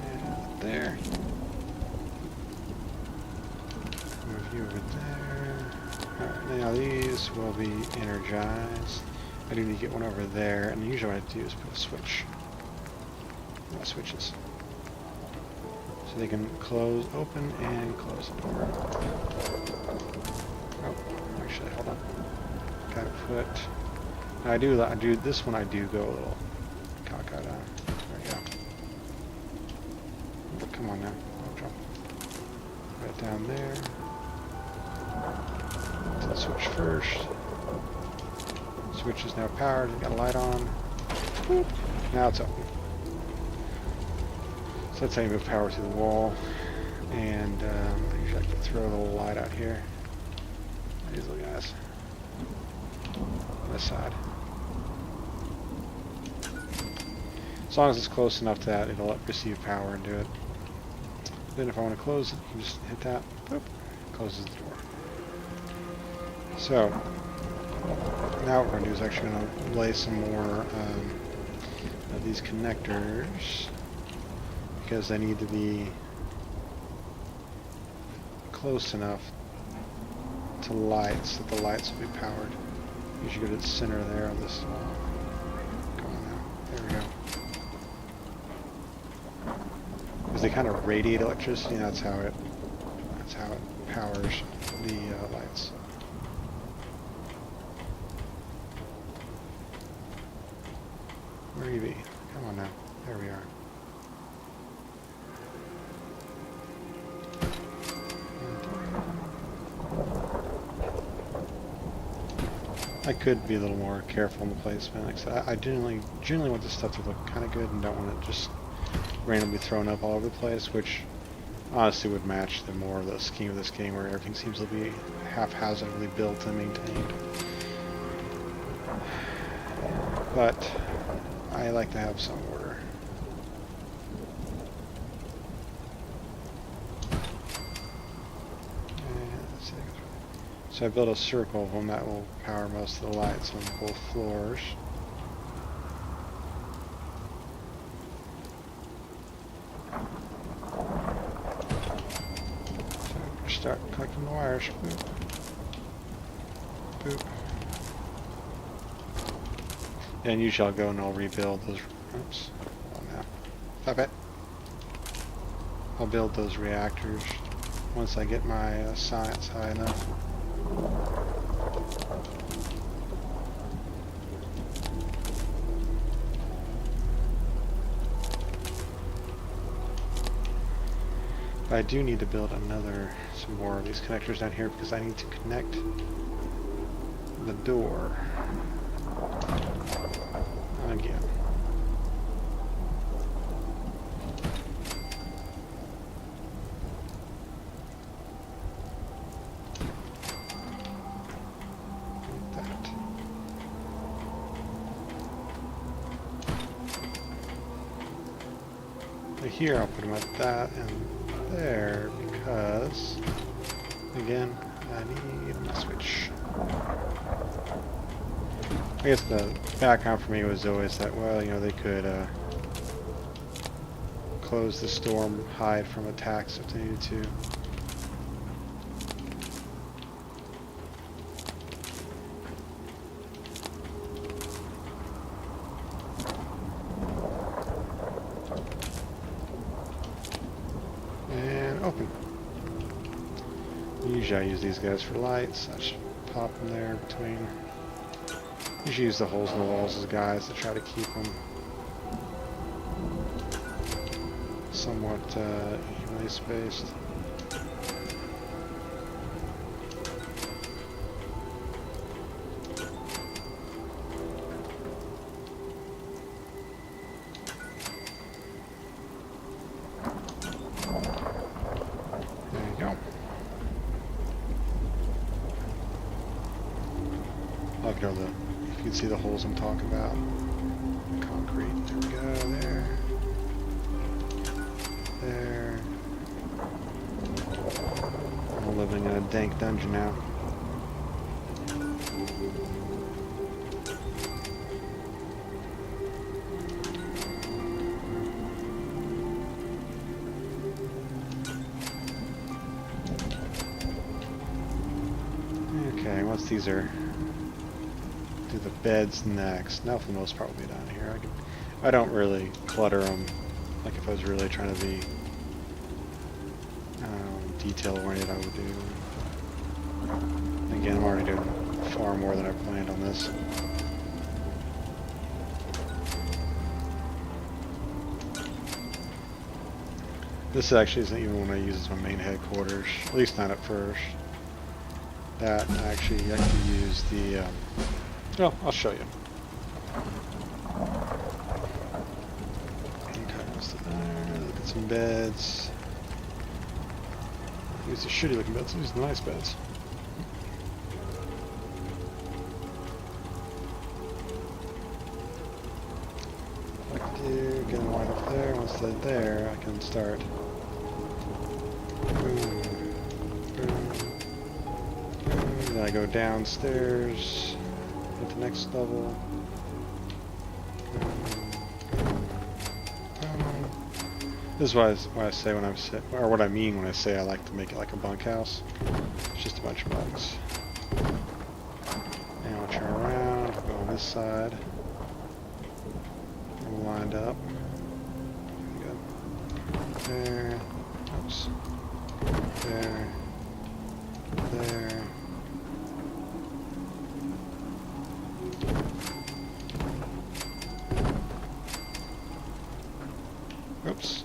And there. Move you over there. Alright, now these will be energized. I do need to get one over there, and usually what I do is put a switch. Switches. So they can close, open, and close the door. Oh, actually, hold on. Gotta put I do this one. I do go a little cockeyed on. There we go. Come on now. I'll jump right down there. To the switch first. Switch is now powered. Got a light on. Boop. Now it's open. So that's how you move power through the wall. And I usually like to throw a little light out here. These little guys. On this side. As long as it's close enough to that, it'll receive power and do it. Then if I want to close it, you can just hit that. Boop. Closes the door. So, now what we're going to do is actually going to lay some more of these connectors. Because they need to be close enough to lights that the lights will be powered. You should go to the center there of this wall. Come on now. There we go. Because they kind of radiate electricity, and that's how it powers the lights. Where you be? Come on now. There we are. I could be a little more careful in the placement. Like I said, I generally want this stuff to look kind of good and don't want it just randomly thrown up all over the place, which honestly would match the more of the scheme of this game where everything seems to be haphazardly built and maintained. But I like to have some order. So I built a circle of them that will power most of the lights on both floors. So start collecting the wires. Boop. Boop. And usually I'll go and I'll rebuild those. Oops. Oh no. Stop it. I'll build those reactors once I get my science high enough. But I do need to build some more of these connectors down here because I need to connect the door again. Here I'll put them at that and there because again I need my switch. I guess the background for me was always that, well, you know, they could close the storm, hide from attacks if they needed to. Usually I use these guys for lights. I should pop them there between. Usually use the holes in the walls as guys to try to keep them somewhat evenly spaced. If you can see the holes I'm talking about. Concrete. There we go. There. There. I'm living in a dank dungeon now. Okay, once these are do the beds next. Now for the most part will be down here. I don't really clutter them like if I was really trying to be detail oriented I would do. Again, I'm already doing far more than I planned on this. This actually isn't even one I use as my main headquarters, at least not at first. That actually, I could use the, well, I'll show you. Okay, what's there? Look at some beds. These are shitty looking beds, these are nice beds. What I can do, get them right up there. Once they're there, I can start. Boom, boom. Then I go downstairs at the next level. This is why I say when I'm or what I mean when I say I like to make it like a bunkhouse. It's just a bunch of bunks. And I'll turn around, go on this side. I'm lined up. There. Oops. There. There. Oops.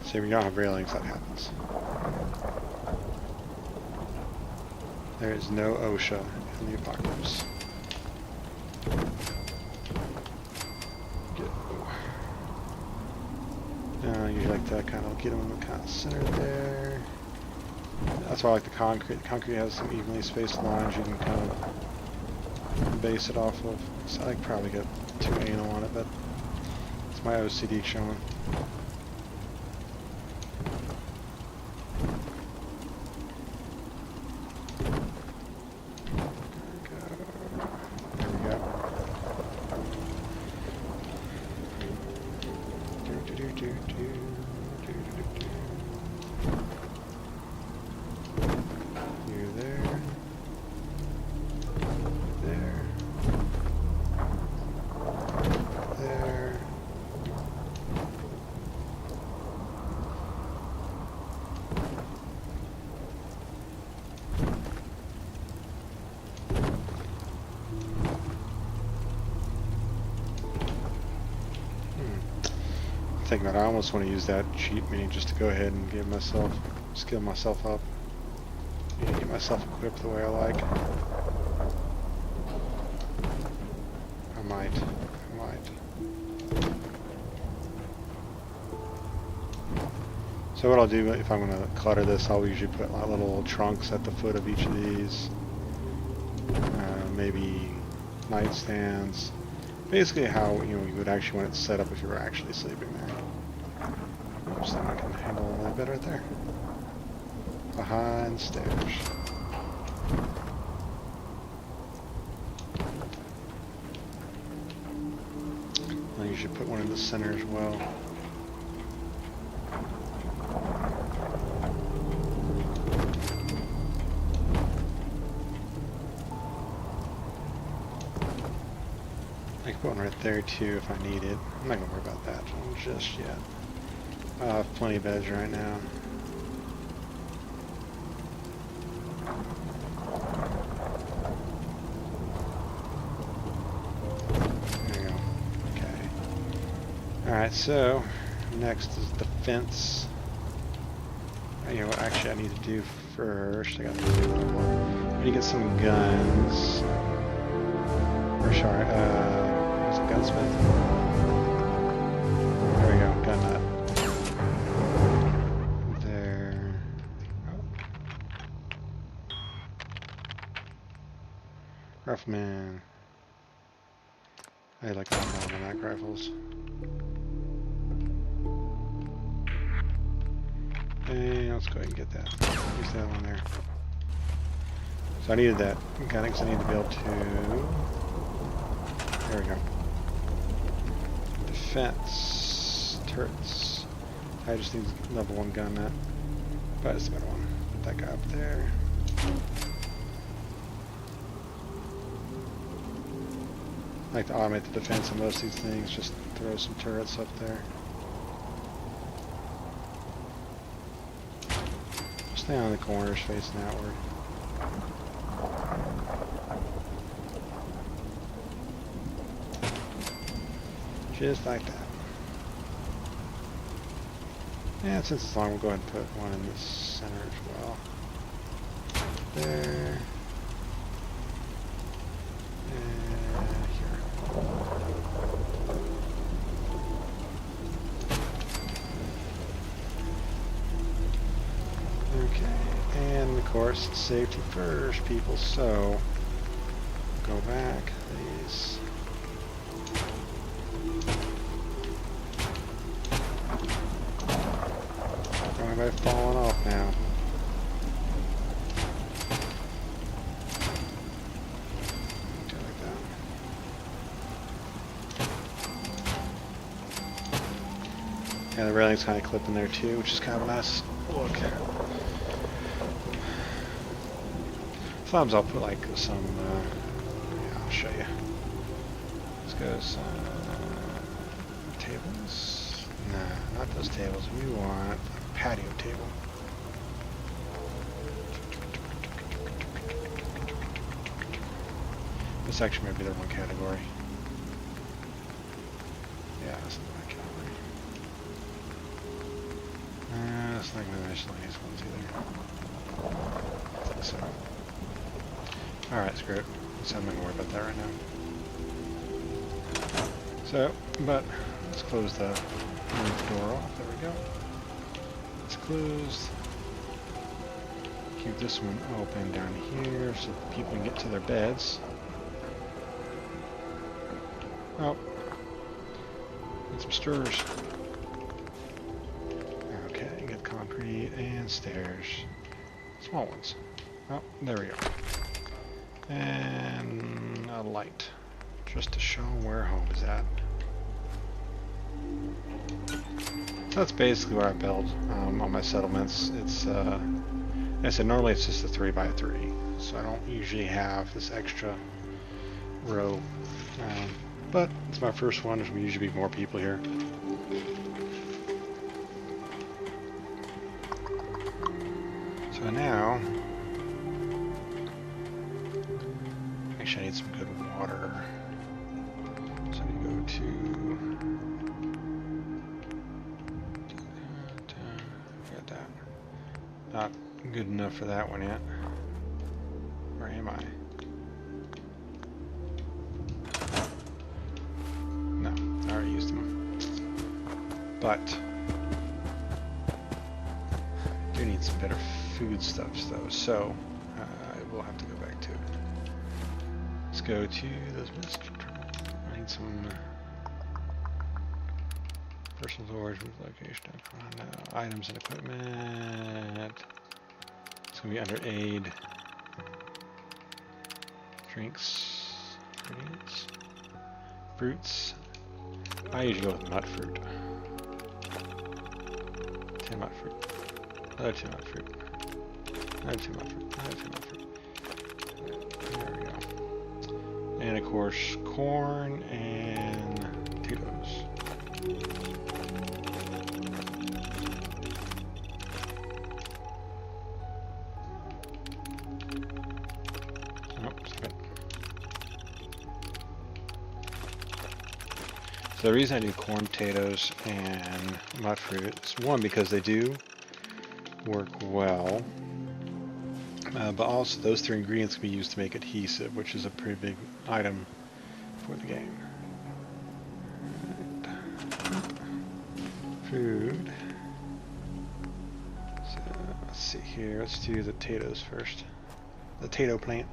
See, when you don't have railings, that happens. There is no OSHA in the apocalypse. You like to kind of get them in the kind of center there. That's why I like the concrete. The concrete has some evenly spaced lines you can kind of base it off of. So I could probably get too anal on it, but it's my OCD showing. Thinking that I almost want to use that cheat mini just to go ahead and give myself, skill myself up, and get myself equipped the way I like. I might. So what I'll do if I'm going to clutter this, I'll usually put like little trunks at the foot of each of these, maybe nightstands. Basically how you would actually want it set up if you were actually sleeping there. Oops, then I can handle a little bit right there. Behind stairs. I usually put one in the center as well. I can put one right there too if I need it. I'm not going to worry about that one just yet. I have plenty of beds right now. There we go. Okay. Alright, so next is the fence. You know what actually I need to do first? I need to get some guns. Or sorry, was it gunsmith? There we go, gun nut. There. Oh. Rifleman. I like automatic rifles. And let's go ahead and get that. Use that one there. So I needed that gun because I need to be able to. There we go. Defense. Turrets. I just need level 1 gun nut. But it's the better one. Put that guy up there. I like to automate the defense on most of these things. Just throw some turrets up there. Stay on the corners facing outward. Just like that. And since it's long, we'll go ahead and put one in the center as well. There. And here. Okay, and of course, safety first, people, so go back, these. Everybody falling off now. Do it like that. Yeah, the railing's kind of clipping there too, which is kind of a nice look. Sometimes I'll put like some, yeah, I'll show you. This goes, tables. Nah, not those tables. We want a patio table. This actually might be the wrong category. Yeah, that's not my category. That's not going to miscellaneous ones either. I think so. Alright, screw it. I'm not going to worry about that right now. So, but let's close the door off. There we go. It's closed. Keep this one open down here so that people can get to their beds. Oh. Get some stairs. Okay, get concrete and stairs. Small ones. Oh, there we go. And a light. Just to show where home is at. So that's basically what I build on my settlements. It's, like I said, normally it's just a 3x3. So I don't usually have this extra row. But it's my first one. There's usually be more people here. So now, actually I need some good water. So we go to, got that. Not good enough for that one yet. Where am I? No, I already used them. But I do need some better foodstuffs though, so I will have to go back to it. Let's go to those misc. I need some personal storage with location. Items and equipment. It's gonna be under aid. Drinks, ingredients, fruits. I usually go with mud fruit. 10 mud fruit. Another 2 mud fruit. Another 2 mud fruit. Another 2 mud fruit. There we go. And of course, corn and potatoes. So the reason I do corn, potatoes, and mud fruit is one, because they do work well, but also those 3 ingredients can be used to make adhesive, which is a pretty big item for the game. Right. Food. So let's see here. Let's do the potatoes first. The potato plant.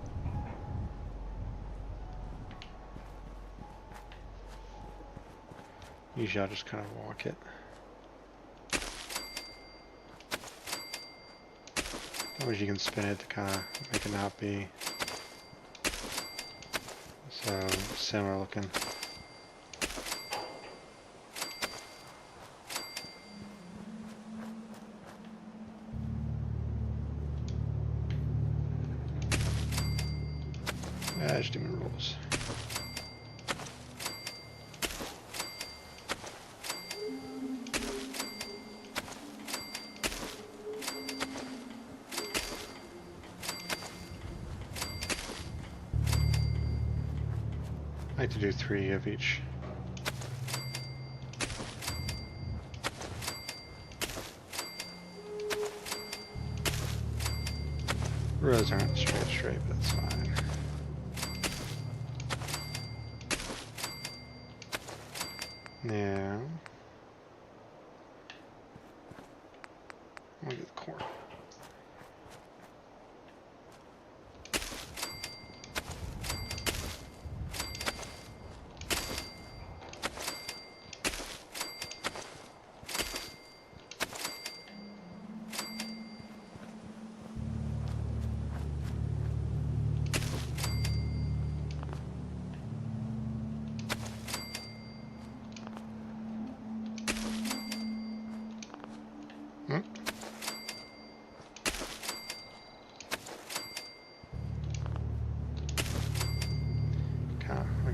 Usually I'll just kind of walk it. Or you can spin it to kind of make it not be so similar looking. Just doing rules. I like to do 3 of each. roads aren't straight, but it's fine. Now, I'm gonna get the core.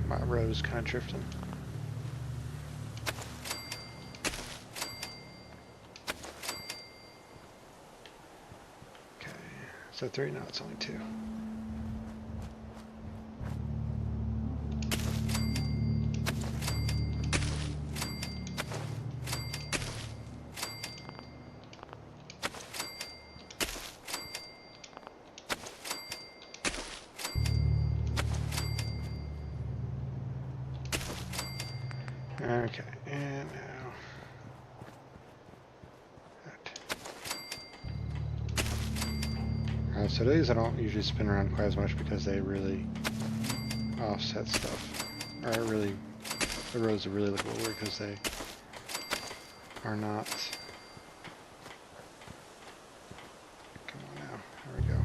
My road is kind of drifting. Okay, is that 3? No, it's only 2. Okay, and now that. So these I don't usually spin around quite as much because they really offset stuff. Or really, the roads are really looking weird because they are not. Come on now, there we go.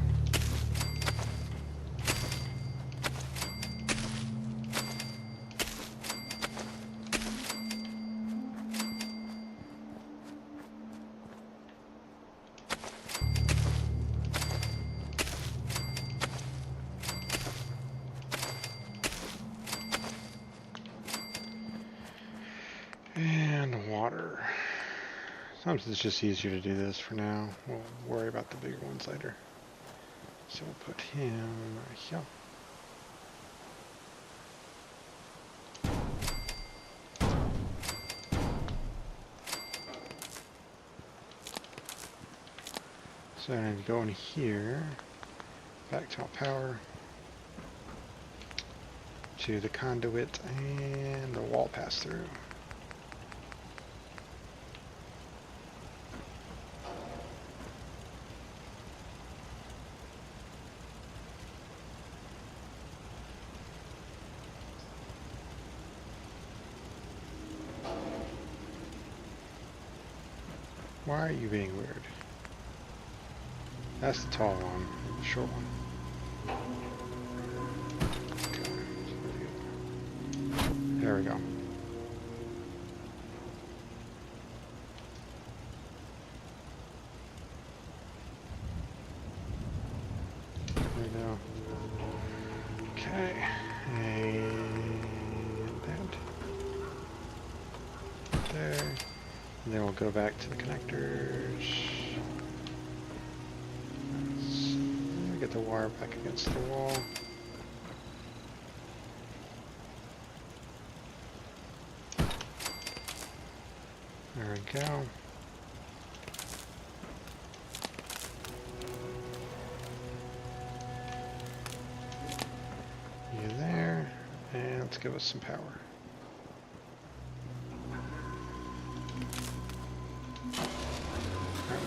And water. Sometimes it's just easier to do this for now. We'll worry about the bigger ones later. So we'll put him right here. So I need to go in here, back to our power, to the conduit and the wall pass through. Why are you being weird? That's the tall one, the short one. Okay, there we go. There we go. Okay, and that. There. And then we'll go back to the connectors. Get the wire back against the wall. There we go. You there, and let's give us some power.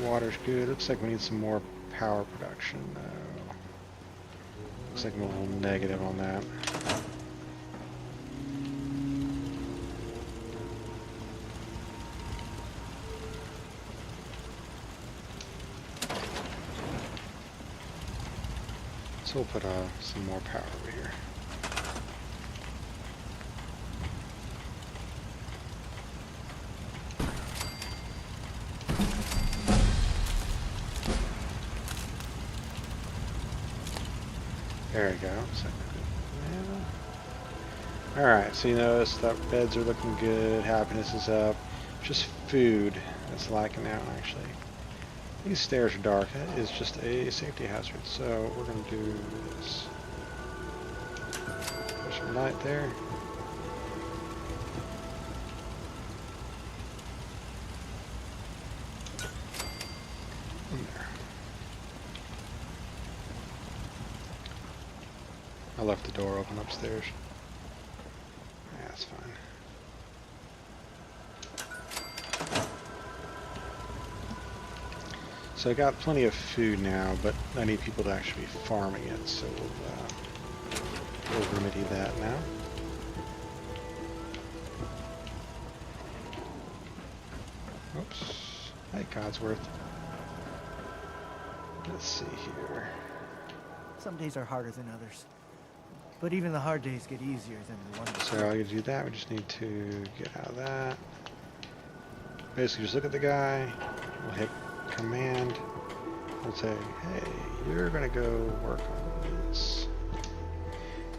Water's good. Looks like we need some more power production though. Looks like I'm a little negative on that. So we'll put some more power over here. There we go. Alright, so you notice that beds are looking good, happiness is up. Just food that's lacking out, actually. These stairs are dark. That is just a safety hazard, so we're going to do this. There's some light there. And there. I left the door open upstairs. Yeah, that's fine. So I got plenty of food now, but I need people to actually be farming it, so we'll remedy that now. Oops. Hey, Codsworth. Let's see here. Some days are harder than others. But even the hard days get easier than the ones. So I can do that. We just need to get out of that. Basically, just look at the guy. We'll hit command. We'll say, hey, you're going to go work on this.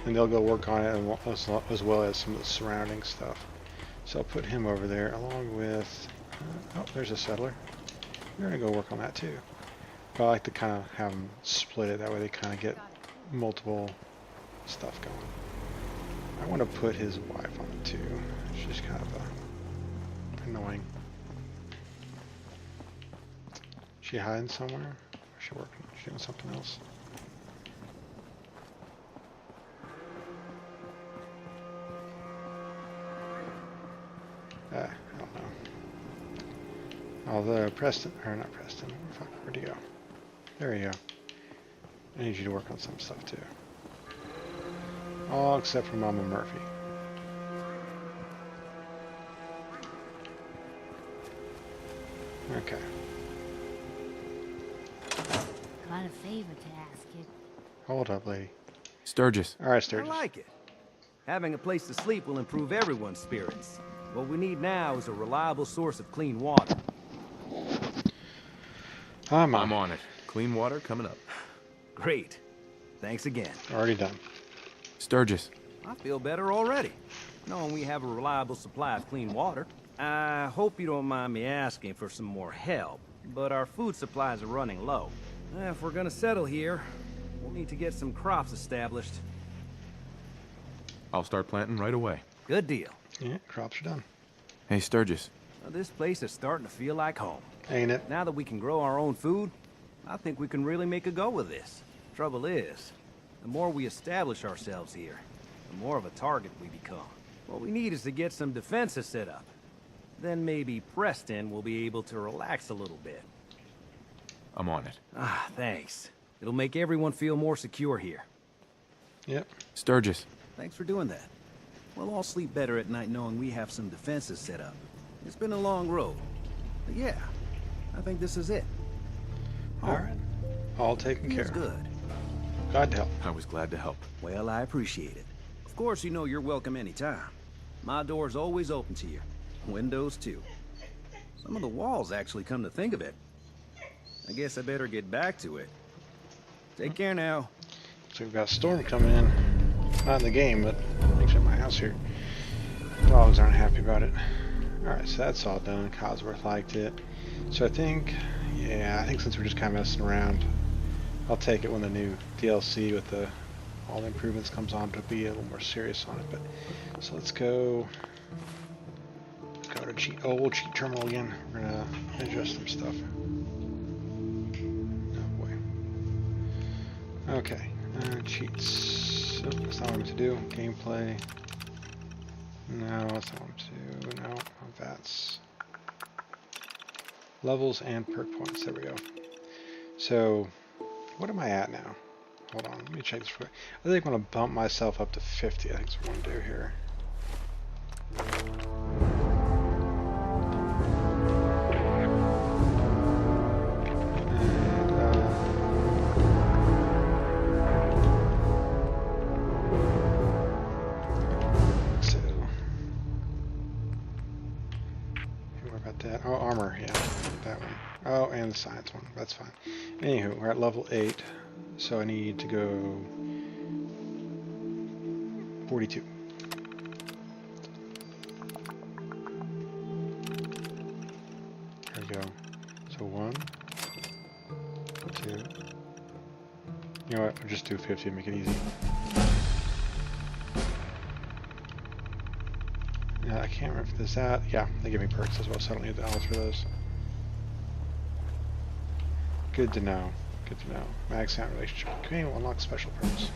And they'll go work on it as well as some of the surrounding stuff. So I'll put him over there along with... oh, there's a settler. You're going to go work on that too. But I like to kind of have them split it. That way they kind of get multiple stuff going. I want to put his wife on it too. She's kind of annoying. She hiding somewhere? Or is she working? Is she doing something else? I don't know. Although Preston, or not Preston, fuck, where'd he go? There you go. I need you to work on some stuff too. All except for Mama Murphy. Okay. Got a favor to ask you. Hold up, lady. Sturgis. Alright, I Sturgis. like it. Having a place to sleep will improve everyone's spirits. What we need now is a reliable source of clean water. I'm I'm on it. Clean water coming up. Great. Thanks again. already done. Sturgis. I feel better already, knowing we have a reliable supply of clean water. I hope you don't mind me asking for some more help, but our food supplies are running low. If we're gonna settle here, we'll need to get some crops established. I'll start planting right away. Good deal. Yeah, crops are done. Hey, Sturgis. Well, this place is starting to feel like home. Ain't it? Now that we can grow our own food, I think we can really make a go with this. Trouble is, the more we establish ourselves here, the more of a target we become. What we need is to get some defenses set up. Then maybe Preston will be able to relax a little bit. I'm on it. Ah, thanks. It'll make everyone feel more secure here. Yep. Sturgis. Thanks for doing that. We'll all sleep better at night knowing we have some defenses set up. It's been a long road. But yeah, I think this is it. Alright. All taken care Feels of. good. Glad to help. I was glad to help. Well, I appreciate it. Of course, you know you're welcome anytime. My door's always open to you. Windows, too. Some of the walls, actually, come to think of it. I guess I better get back to it. Take care now. So we've got a storm coming in. Not in the game, but actually at my house here. Dogs aren't happy about it. Alright, so that's all done. Codsworth liked it. So I think, yeah, I think since we're just kind of messing around, I'll take it when the new DLC with all the improvements comes on to be a little more serious on it. But so let's go to old cheat terminal again. We're gonna adjust some stuff. Oh boy. Okay, cheats. Oh, that's not what I'm to do. Gameplay. No, that's not what I'm to do. No, that's levels and perk points. There we go. So, what am I at now? Hold on, let me check this quick. I think I'm going to bump myself up to 50. I think that's what I'm going to do here. Oh, armor, yeah, that one. Oh, and the science one, that's fine. Anywho, we're at level 8, so I need to go 42. There we go. So 1, 2. You know what, we'll just do 50 and make it easy. I can't remember if this out. Yeah, they give me perks as well, so I don't need the owls for those. Good to know. Good to know. Mag sound relationship. Okay, we'll unlock special perks.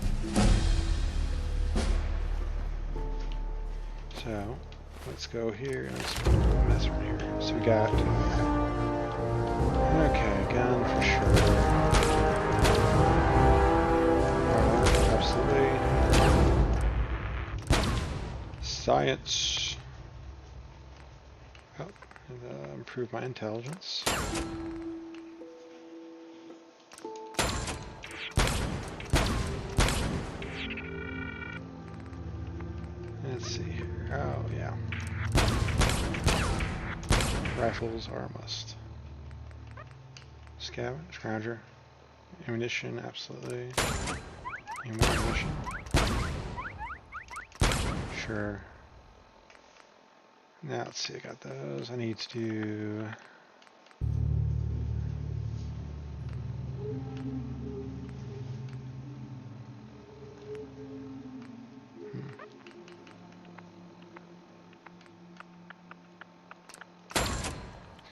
So let's go here and let's mess around here. So we got, okay, gun for sure. Absolutely. Science. Oh, and, improve my intelligence. Let's see here. Oh, yeah. Rifles are a must. Scavenger. Ammunition, absolutely. Any more ammunition? Sure. Now, let's see, I got those. I need to do...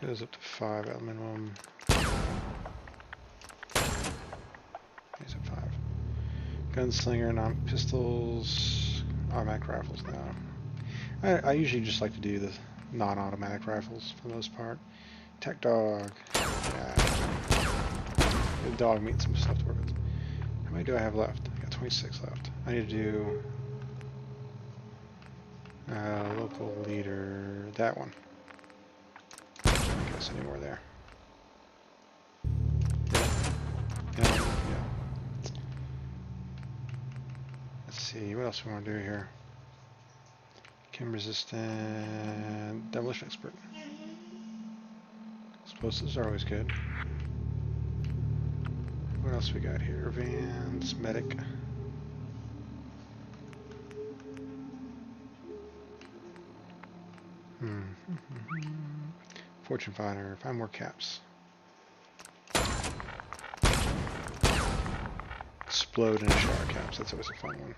Goes up to 5 at minimum. He's at 5. Gunslinger, non-pistols, automatic rifles now. I usually just like to do the non-automatic rifles for the most part. Tech dog. Yeah. The dog meat some stuff to work with. How many do I have left? I got 26 left. I need to do local leader, that one. Any more there? Yeah. Let's see, what else we want to do here? Chem resistant, demolition expert. Explosives are always good. What else we got here? Vans, medic. Fortune finder, 5 more caps. Explode in a shower caps, that's always a fun one.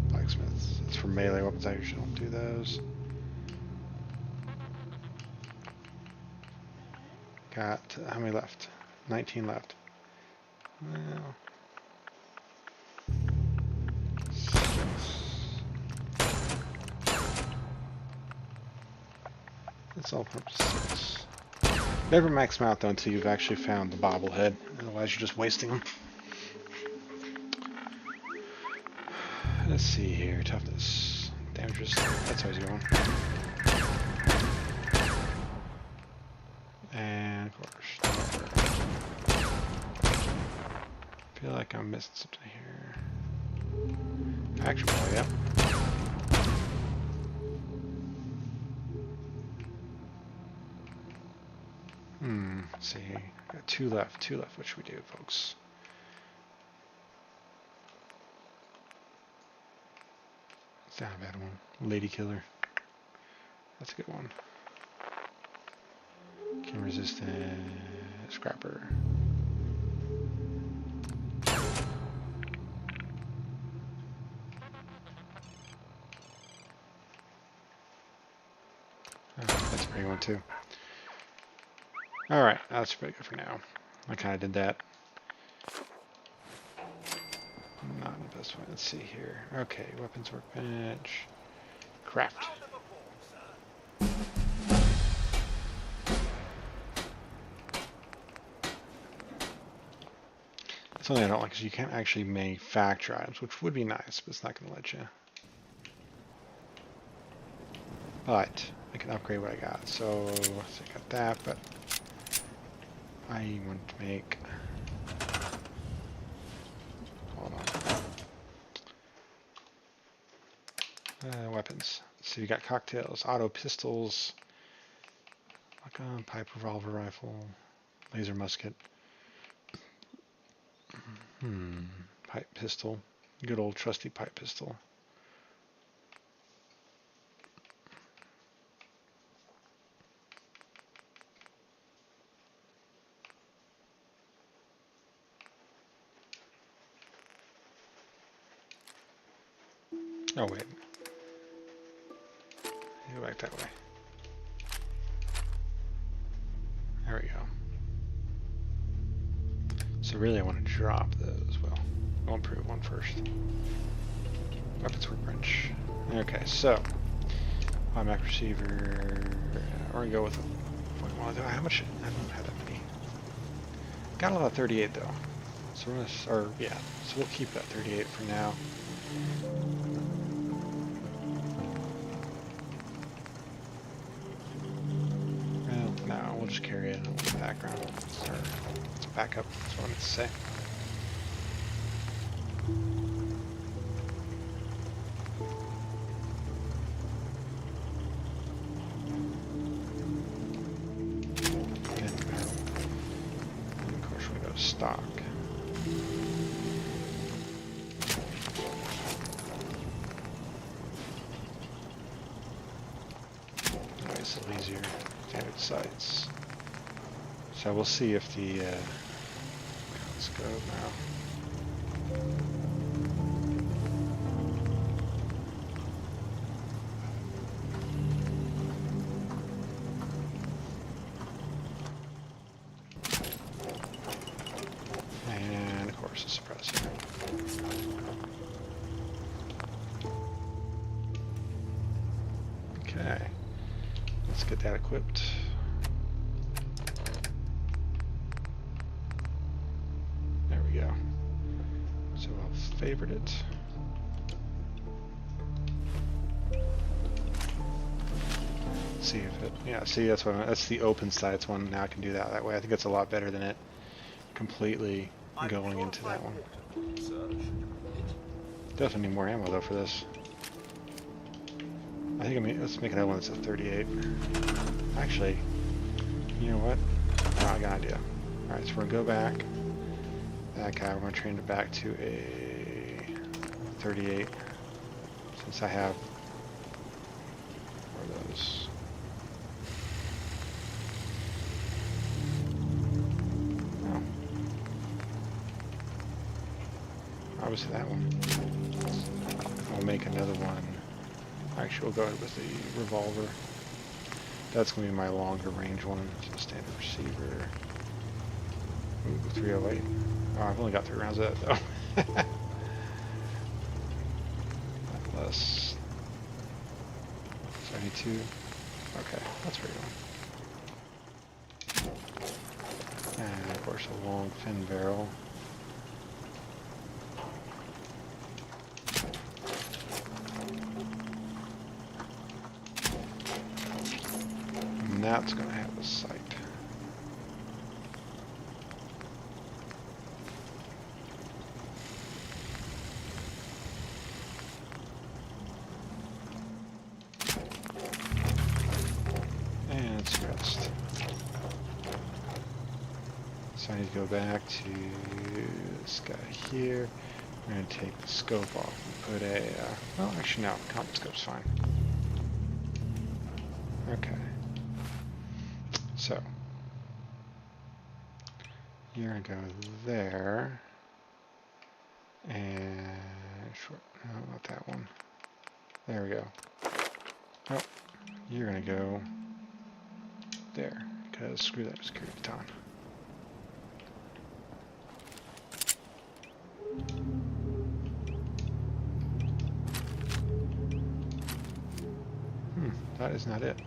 Blacksmiths, that's for melee weapons, I usually don't do those. Got, how many left? 19 left. Well, 6. Let's all put up to 6. Never max them out though until you've actually found the bobblehead. Otherwise you're just wasting them. Let's see here. Toughness. Damage resistance. That's always going. And of course. I feel like I'm missing something here. Action ball, yep. Let's see. Got 2 left. 2 left. What should we do, folks? It's not a bad one. Lady killer. That's a good one. Can resist a scrapper. Oh, that's a pretty one too. Alright, that's pretty good for now. I kind of did that. Not in the best way. Let's see here. Okay, weapons workbench. Craft. Something I don't like is you can't actually manufacture items, which would be nice, but it's not going to let you. But I can upgrade what I got. So I got that, but I want to make. Hold on. Weapons. So you got cocktails, auto pistols, shotgun, pipe, revolver, rifle, laser musket. Pipe pistol. Good old trusty pipe pistol. Oh wait. Go back that way. There we go. So really I want to drop those. Well, We'll improve one first. Weapons workbench. Okay, so automatic receiver. We're gonna go with. How much? I don't have that many. Got a lot of 38 though. So we're gonna, so we'll keep that 38 for now. Well, no, we'll just carry it in the background. Or it's backup, that's what I meant to say. And of course we go to stock. Nice, a little easier. Standard sights. So we'll see if the let's go now. And of course a suppressor. Okay. Let's get that equipped. There we go. So I'll favorite it. See if it, yeah, see that's what that's the open sights one. Now I can do that that way. I think that's a lot better than it completely going into that one. Definitely need more ammo though for this. I think let's make another one that's a 38. Actually, you know what? Oh, I got an idea. Alright, so we're going to go back. That guy, we're going to train it back to a 38. Since I have... Where are those? Oh. Obviously that one. I'll make another one. Actually, we'll go ahead with the revolver. That's going to be my longer range one. So standard receiver. Ooh, 308. Oh, I've only got 3 rounds of that though. Plus 72. Okay, that's pretty good. And of course a long fin barrel. That's going to have a sight. And it's rest. So I need to go back to this guy here. I'm going to take the scope off and put a, well actually no, combat scope's fine. Okay. So, you're going to go there, and, no, not that one. There we go. Oh, you're going to go there, because screw that security baton. That is not it.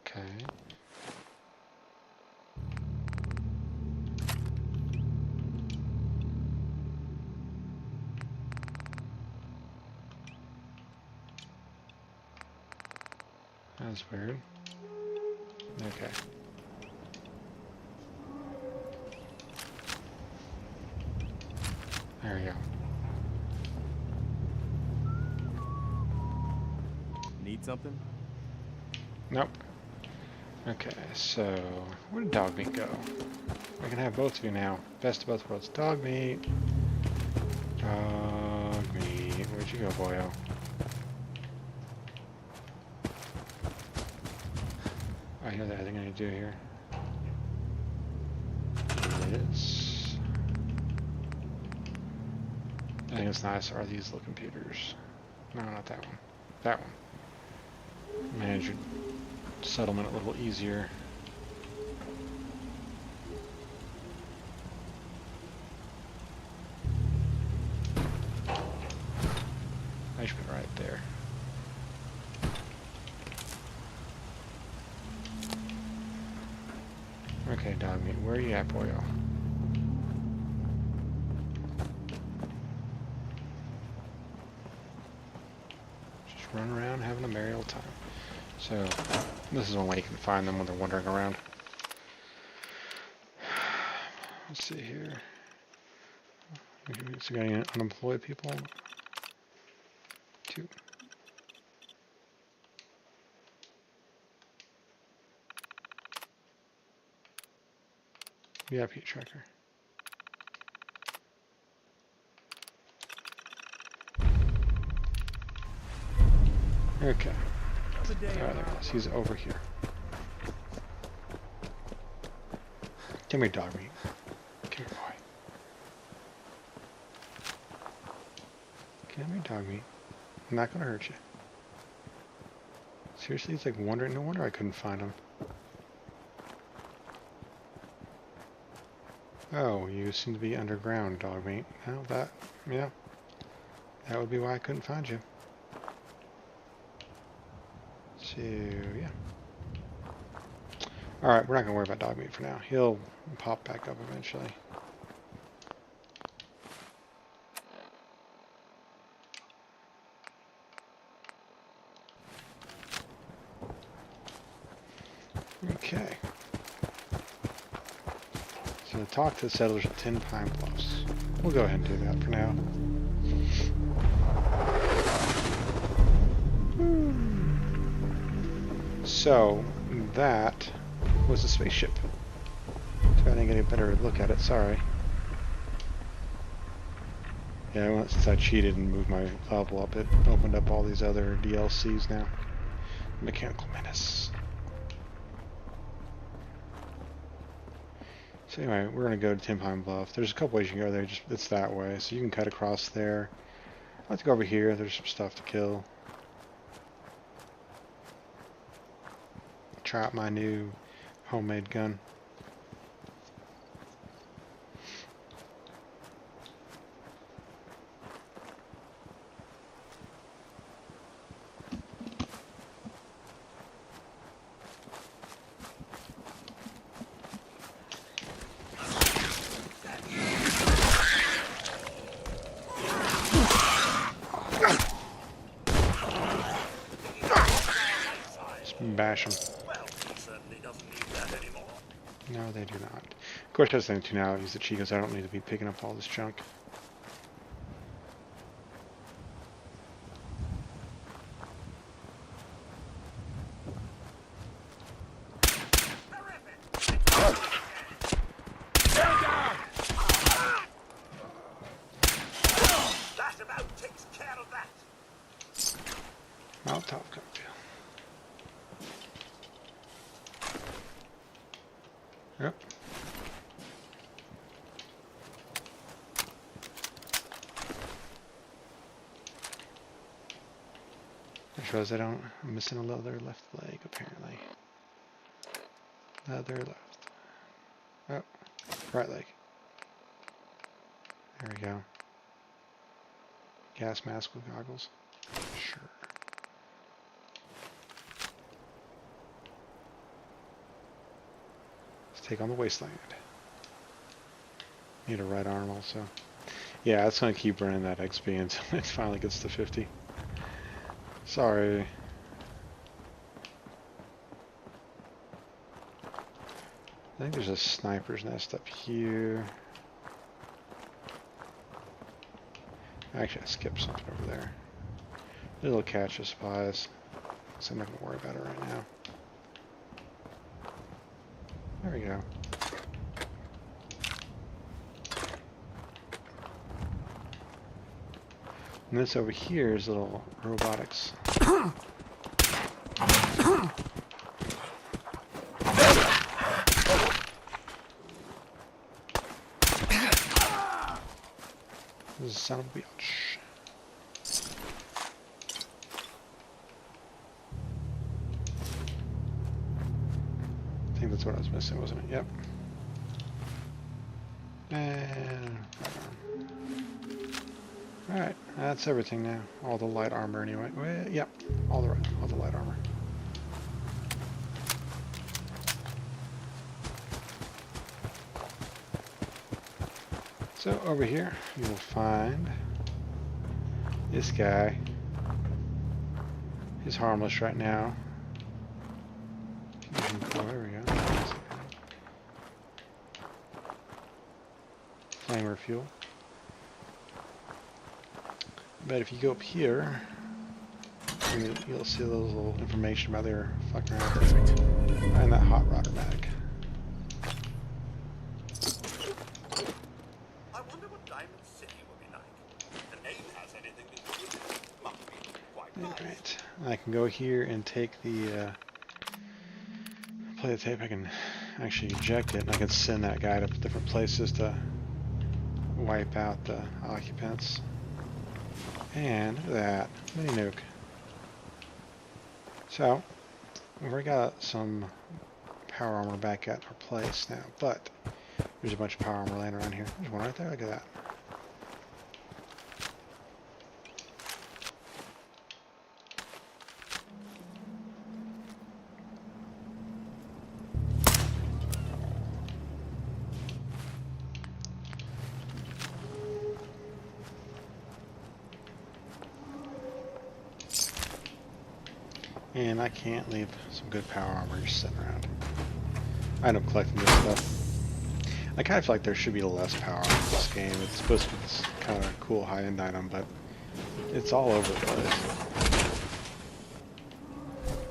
Okay. That's weird. Okay. There we go. Need something? Nope. Okay, so where did dog meat go? I can have both of you now. Best of both worlds. Dog meat. Dog meat. Where'd you go, boyo? I hear that. I think I need to do here. This. I think it's nice. Are these little computers? No, not that one. That one. Manage your settlement a little easier. there. Okay, dog meat, where are you at, boyo? Just run around having a merry old time. So, this is one way you can find them when they're wandering around. Let's see here. So, got any unemployed people? 2. VIP tracker. Okay. Alright, there he is. He's over here. Come here, dog meat. Come here, boy. Come here, dog meat. I'm not gonna hurt you. Seriously, he's like wondering. No wonder I couldn't find him. Oh, you seem to be underground, dog meat. Well, yeah. That would be why I couldn't find you. So, yeah. Alright, we're not going to worry about dog meat for now. He'll pop back up eventually. Okay. So talk to the settlers at 10 Pine Bluffs. We'll go ahead and do that for now. So, that was the spaceship. So I didn't get a better look at it, sorry. Yeah, since I cheated and moved my level up, it opened up all these other DLCs now. Mechanical Menace. So anyway, we're going to go to 10 Pine Bluff. There's a couple ways you can go there, just it's that way. So you can cut across there. I like to go over here, there's some stuff to kill. Try out my new homemade gun. Just bash them. No, they do not. Of course, that's the thing too now. Use the Chicos. I don't need to be picking up all this junk. That about takes care of that. Molotov cocktail. Yep. I suppose I'm missing a leather left leg, apparently. Leather left. Oh, right leg. There we go. Gas mask with goggles. Sure. Take on the wasteland. Need a right arm also. Yeah, it's gonna keep running that XP until it finally gets to 50. Sorry. I think there's a sniper's nest up here. Actually, I skipped something over there. A little catch of spies. So I'm not gonna worry about it right now. There we go. And this over here is little robotics. This is a son of a bitch. I think that's what I was missing, wasn't it? Yep. And Alright, that's everything now. All the light armor anyway. Well, yep, all the light armor. So over here you will find this guy. He's harmless right now. Oh, there we go. Flamer fuel. But if you go up here, you'll see those little information about their fucking around and that hot rodder mag. I wonder what Diamond City will be like. The name has anything to do with it. Must be quite nice. Alright, I can go here and take the play the tape. I can actually eject it and I can send that guy to different places to wipe out the occupants. And look at that, mini nuke. So, we've already got some power armor back at our place now, but there's a bunch of power armor laying around here. There's one right there, look at that. And I can't leave some good power armor just sitting around. I end up collecting this stuff. I kind of feel like there should be less power armor in this game. It's supposed to be this kind of cool high-end item, but it's all over the place.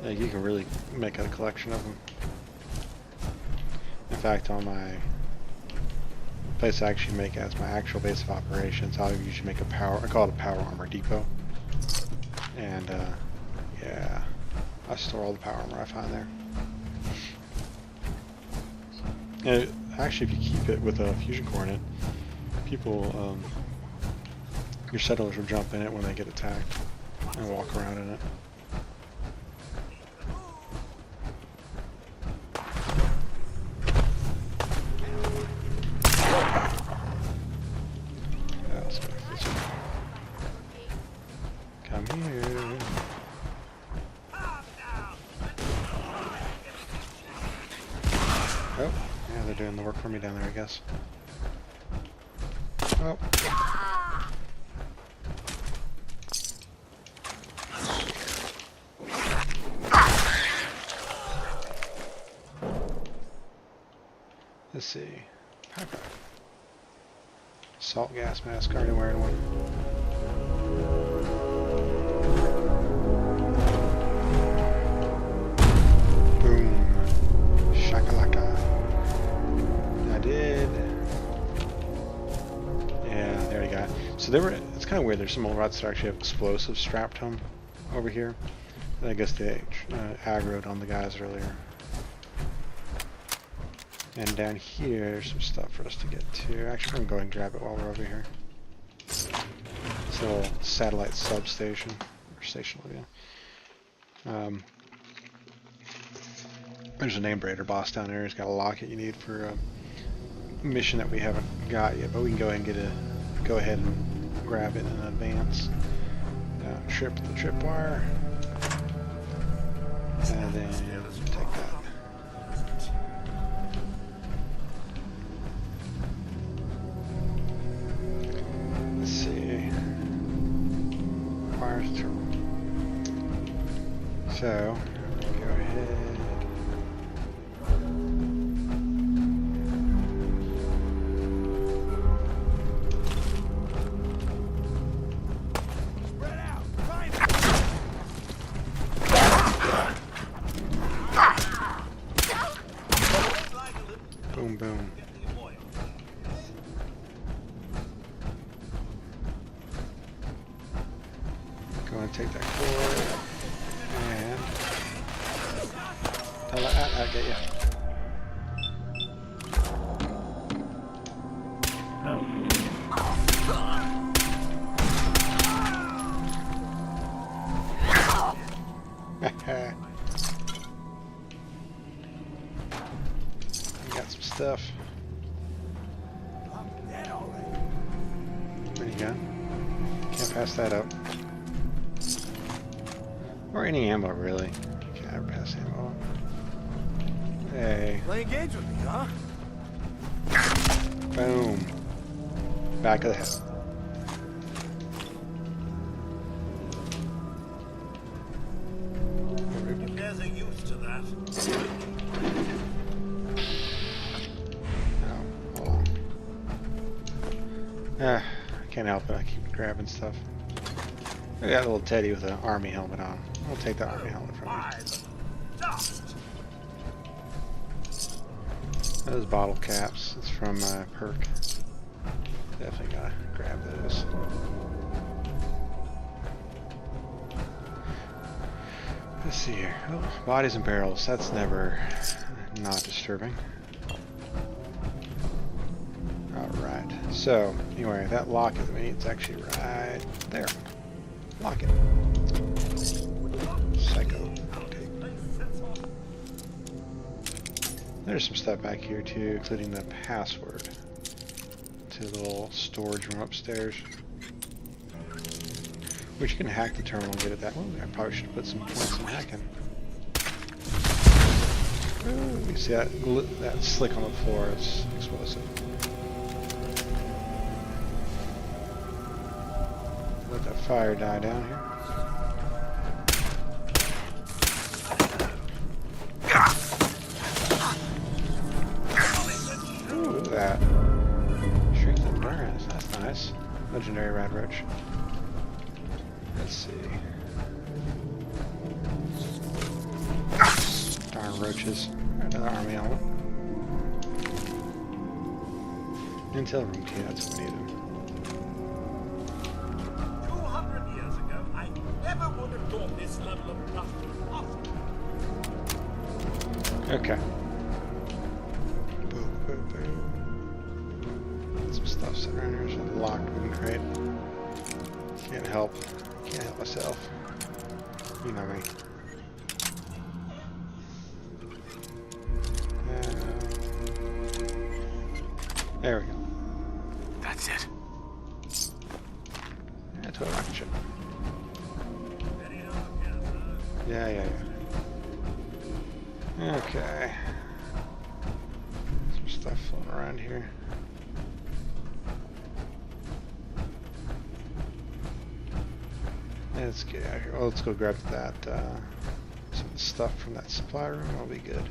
Like, you can really make a collection of them. In fact, on my place I actually make as my actual base of operations, I'll usually make I call it a power armor depot. And, yeah. I store all the power armor I find there. And actually, if you keep it with a fusion core in it, people, your settlers will jump in it when they get attacked and walk around in it. Yeah, let's go this way. Come here. Oh, yeah, they're doing the work for me down there, I guess. Oh. Let's see. Salt gas mask, already wearing one. So it's kind of weird, there's some old routes that actually have explosives strapped to them over here. I guess they aggroed on the guys earlier. And down here, there's some stuff for us to get to. Actually, I'm going to go and grab it while we're over here. It's a little satellite substation, or station, yeah. There's a name braider boss down there. He's got a locket you need for a mission that we haven't got yet, but we can go ahead and go ahead and grab it in advance. Trip the tripwire, and then take that. Let's see. Wires terminal. So go ahead. Boom, boom. Go and take that cord and don't let that get you. Got some stuff. Where'd you go? pass that up. Or any ammo, really. You can't ever pass ammo up. Hey. Playing games with me, huh? Boom. Back of the head. If there's a use to that. Oh, hold on. I can't help it. I keep grabbing stuff. I got a little teddy with an army helmet on. I'll take the army helmet from you. Dust. Those bottle caps. It's from Perk. Definitely gotta grab those. Let's see here. Oh, bodies and barrels. That's never not disturbing. Alright. So, anyway, that lock is me. It's actually right there. Lock it. Psycho. There's some stuff back here too, including the password to the little storage room upstairs. Which you can hack the terminal and get it that way. I probably should put some points in hacking. Ooh, you see that slick on the floor? It's explosive. Let that fire die down here. Ooh, look at that. Strength and endurance. That's nice. Legendary Rad Roach. Let's see. Darn roaches. Another army helmet. Intel room key, that's what we needed. 200 years ago, I never would have thought this level of dust was possible. Okay. Boom, boom, boom. Some stuff sitting around here. There's a locked wooden crate. Can't help myself. You know me. There we go. That's it. Yeah, to a rocket ship. Yeah. Okay. Some stuff floating around here. Let's get out of here. Well, let's go grab that some stuff from that supply room. That'll be good.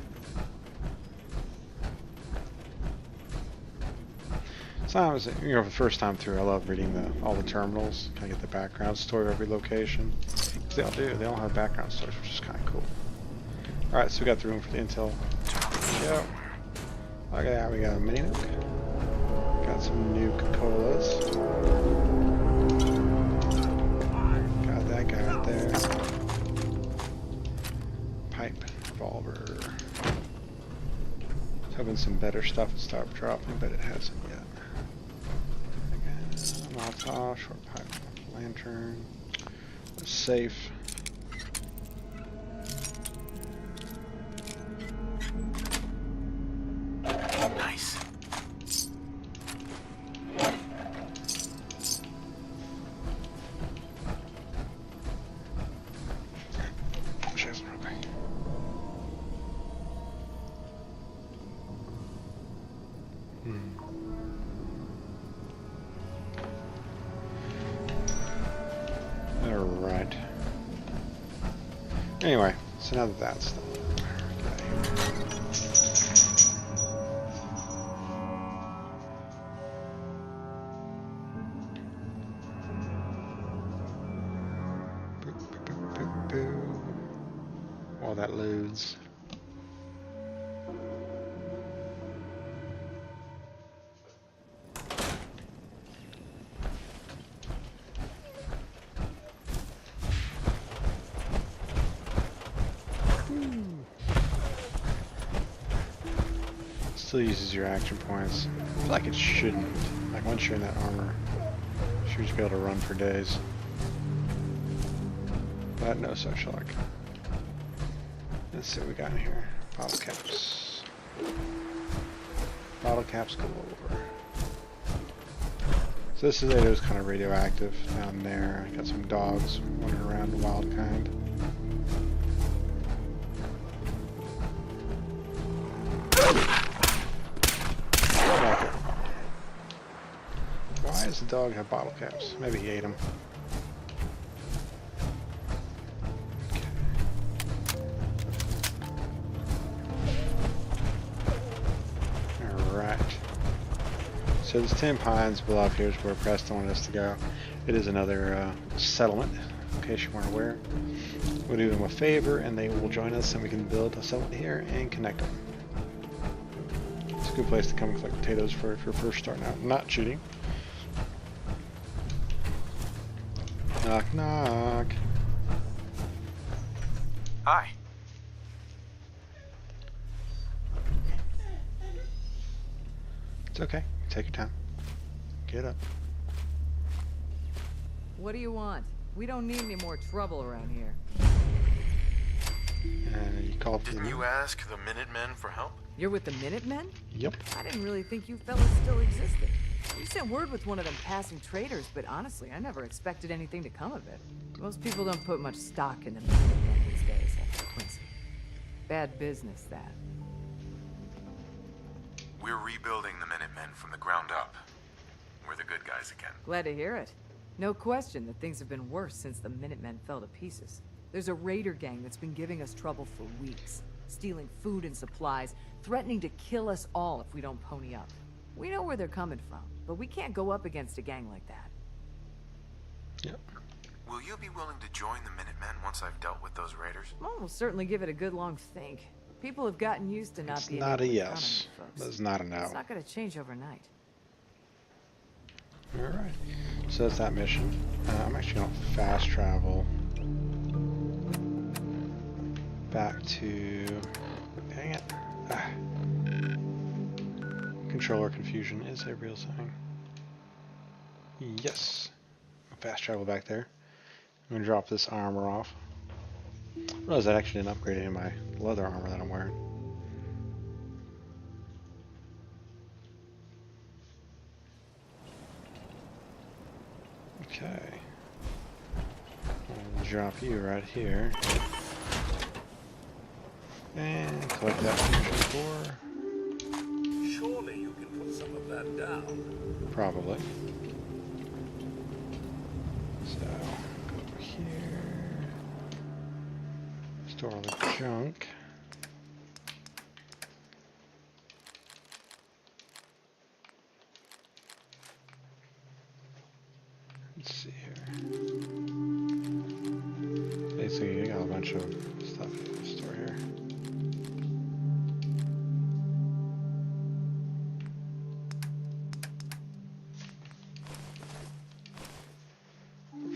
Sometimes, you know, for the first time through, I love reading all the terminals. Kind of get the background story of every location. Because they all do. They all have background stories, which is kind of cool. All right, so we got the room for the intel. Yep. Look at that. We got a mini nuke. Got some new Coca-Colas. That guy right there. Pipe, revolver. It's hoping some better stuff would start dropping, but it hasn't yet. Again, Molotov, short pipe, lantern, a safe. Nice. Alright. Anyway, so now that that's done. While that loads. Still uses your action points. I feel like it shouldn't. Like once you're in that armor, you should just be able to run for days. But no such luck. Let's see what we got in here. Bottle caps. Bottle caps galore. So this is it was kind of radioactive down there. I got some dogs wandering around, the wild kind. Why does the dog have bottle caps? Maybe he ate them. Alright. So this 10 Pines below up here is where Preston wanted us to go. It is another settlement, in case you weren't aware. We'll do them a favor and they will join us and we can build a settlement here and connect them. It's a good place to come collect potatoes for if you're first starting out. Not cheating. Knock knock. Hi. It's okay. Take your time. Get up. What do you want? We don't need any more trouble around here. And you call for Didn't the you ask the Minutemen for help? You're with the Minutemen? Yep. I didn't really think you fellas still existed. You sent word with one of them passing traders, but honestly, I never expected anything to come of it. Most people don't put much stock in the Minutemen these days, after Quincy. Bad business, that. We're rebuilding the Minutemen from the ground up. We're the good guys again. Glad to hear it. No question that things have been worse since the Minutemen fell to pieces. There's a raider gang that's been giving us trouble for weeks, stealing food and supplies, threatening to kill us all if we don't pony up. We know where they're coming from, but we can't go up against a gang like that. Yep. Will you be willing to join the Minutemen once I've dealt with those raiders? Well, we'll certainly give it a good long think. People have gotten used to not It's being not able a to count on yes. you folks. That's not a no. It's not going to change overnight. Alright. So that's that mission. I'm actually going to fast travel back to... Dang it. Ah. Controller confusion is a real thing. Yes. Fast travel back there. I'm going to drop this armor off. I realized I actually didn't upgrade any of my leather armor that I'm wearing. Okay. I'll drop you right here. And collect that fusion core. Surely you can put some of that down. Probably. So, go over here. Store all the junk. Let's see here. Basically, you got a bunch of stuff to store here.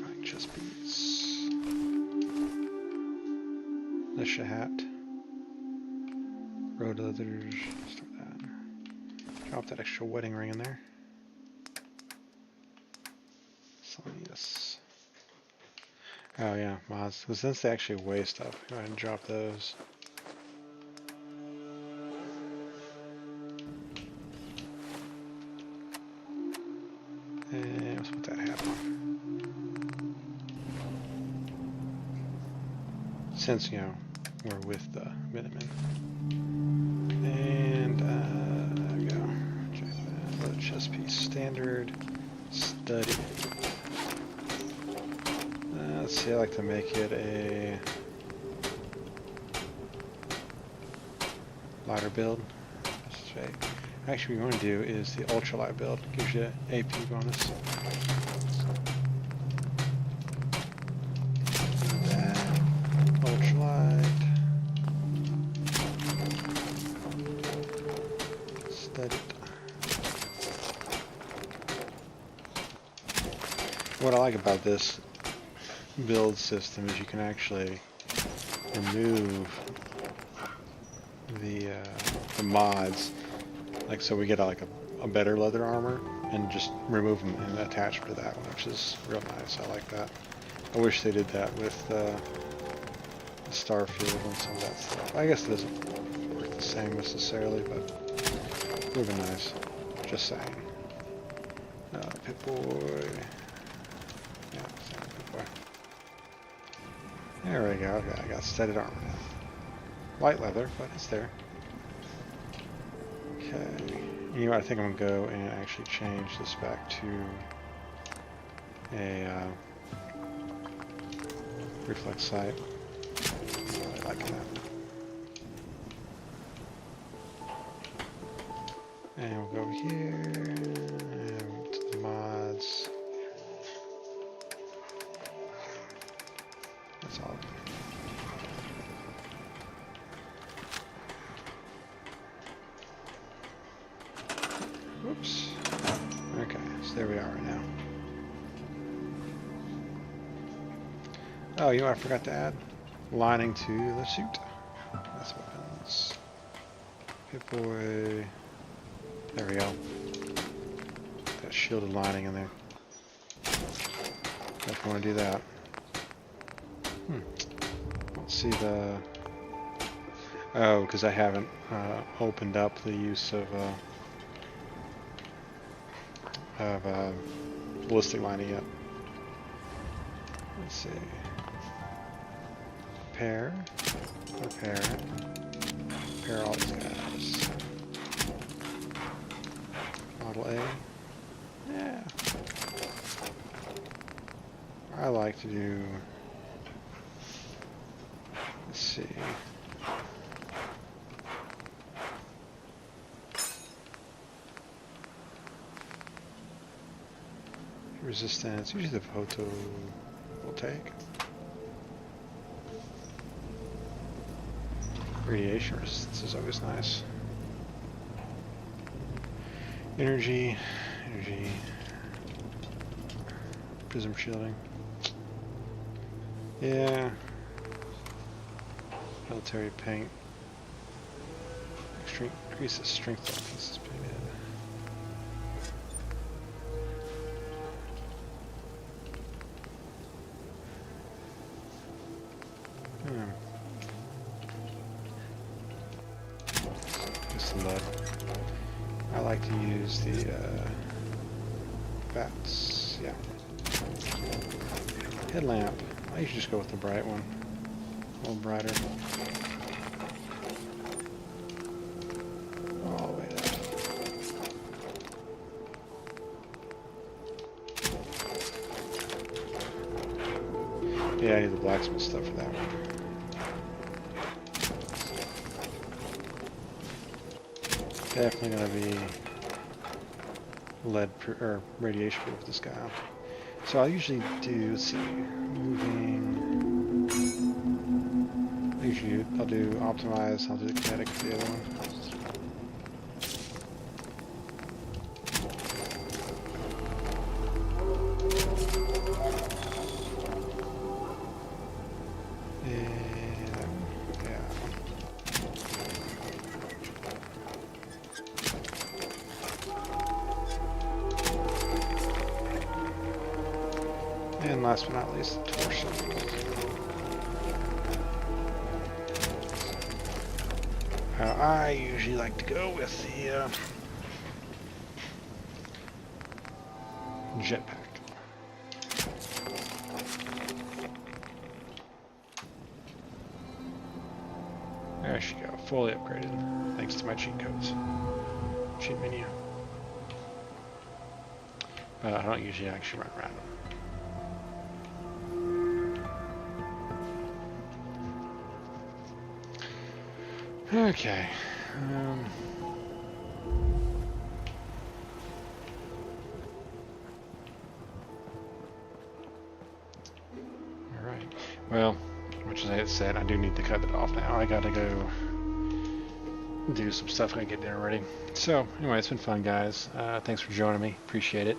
Find chest piece. Militia hat. Road leathers. Store that. Drop that extra wedding ring in there. Yes. Oh yeah, mods. But since they actually weigh stuff, go ahead and drop those. And let's put that hat on. Since, you know, we're with the Minutemen. And there we go. Check that. Another chest piece. Standard. Study. Let's see, I like to make it a lighter build. Actually, what we want to do is the ultralight build. Gives you AP bonus. That ultralight. Studied. What I like about this build system is you can actually remove the mods, like so we get a better leather armor and just remove them and attach to that one, which is real nice. I like that. I wish they did that with the Starfield and some of that stuff. I guess it doesn't work the same necessarily, but it would be nice. Just saying. Pip-Boy. Yeah, same Pip-Boy. There we go. Okay, I got studded armor now. Light leather, but it's there. Okay. You know what? I think I'm going to go and actually change this back to a reflex sight. I'm really liking that. And we'll go over here and to the mods. That's all. Whoops. Okay, so there we are right now. Oh, you know what I forgot to add? Lining to the suit. That's weapons. Pip-Boy. There we go. That shielded lining in there. Definitely want to do that. Let's see the... Oh, because I haven't opened up the use of ballistic lining yet. Let's see. Repair all these guys. Model A. Yeah. I like to do... Let's see. Resistance, usually the photovoltaic. Radiation resistance is always nice. Energy. Prism shielding. Yeah. Military paint. Increases strength of pieces painted. I like to use the bats, yeah. Headlamp. I usually just go with the bright one. A little brighter. All the way down. Yeah, I need the blacksmith stuff for that one. Definitely gonna be lead or radiation proof this guy. So I'll usually do, let's see, moving. Usually I'll do optimize. I'll do the kinetic for the other one. And last but not least, the torso. I usually like to go with the jetpack. There she go, fully upgraded, thanks to my cheat codes. Cheat menu. I don't usually actually run around them. Okay. Alright. Well, much as I had said, I do need to cut it off now. I gotta go do some stuff. I gotta get dinner ready. So, anyway, it's been fun, guys. Thanks for joining me. Appreciate it.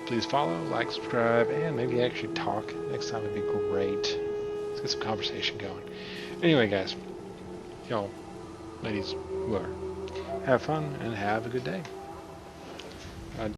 Please follow, like, subscribe, and maybe actually talk next time. Would be great. Let's get some conversation going. Anyway, guys. Y'all, ladies, whoever, have fun and have a good day.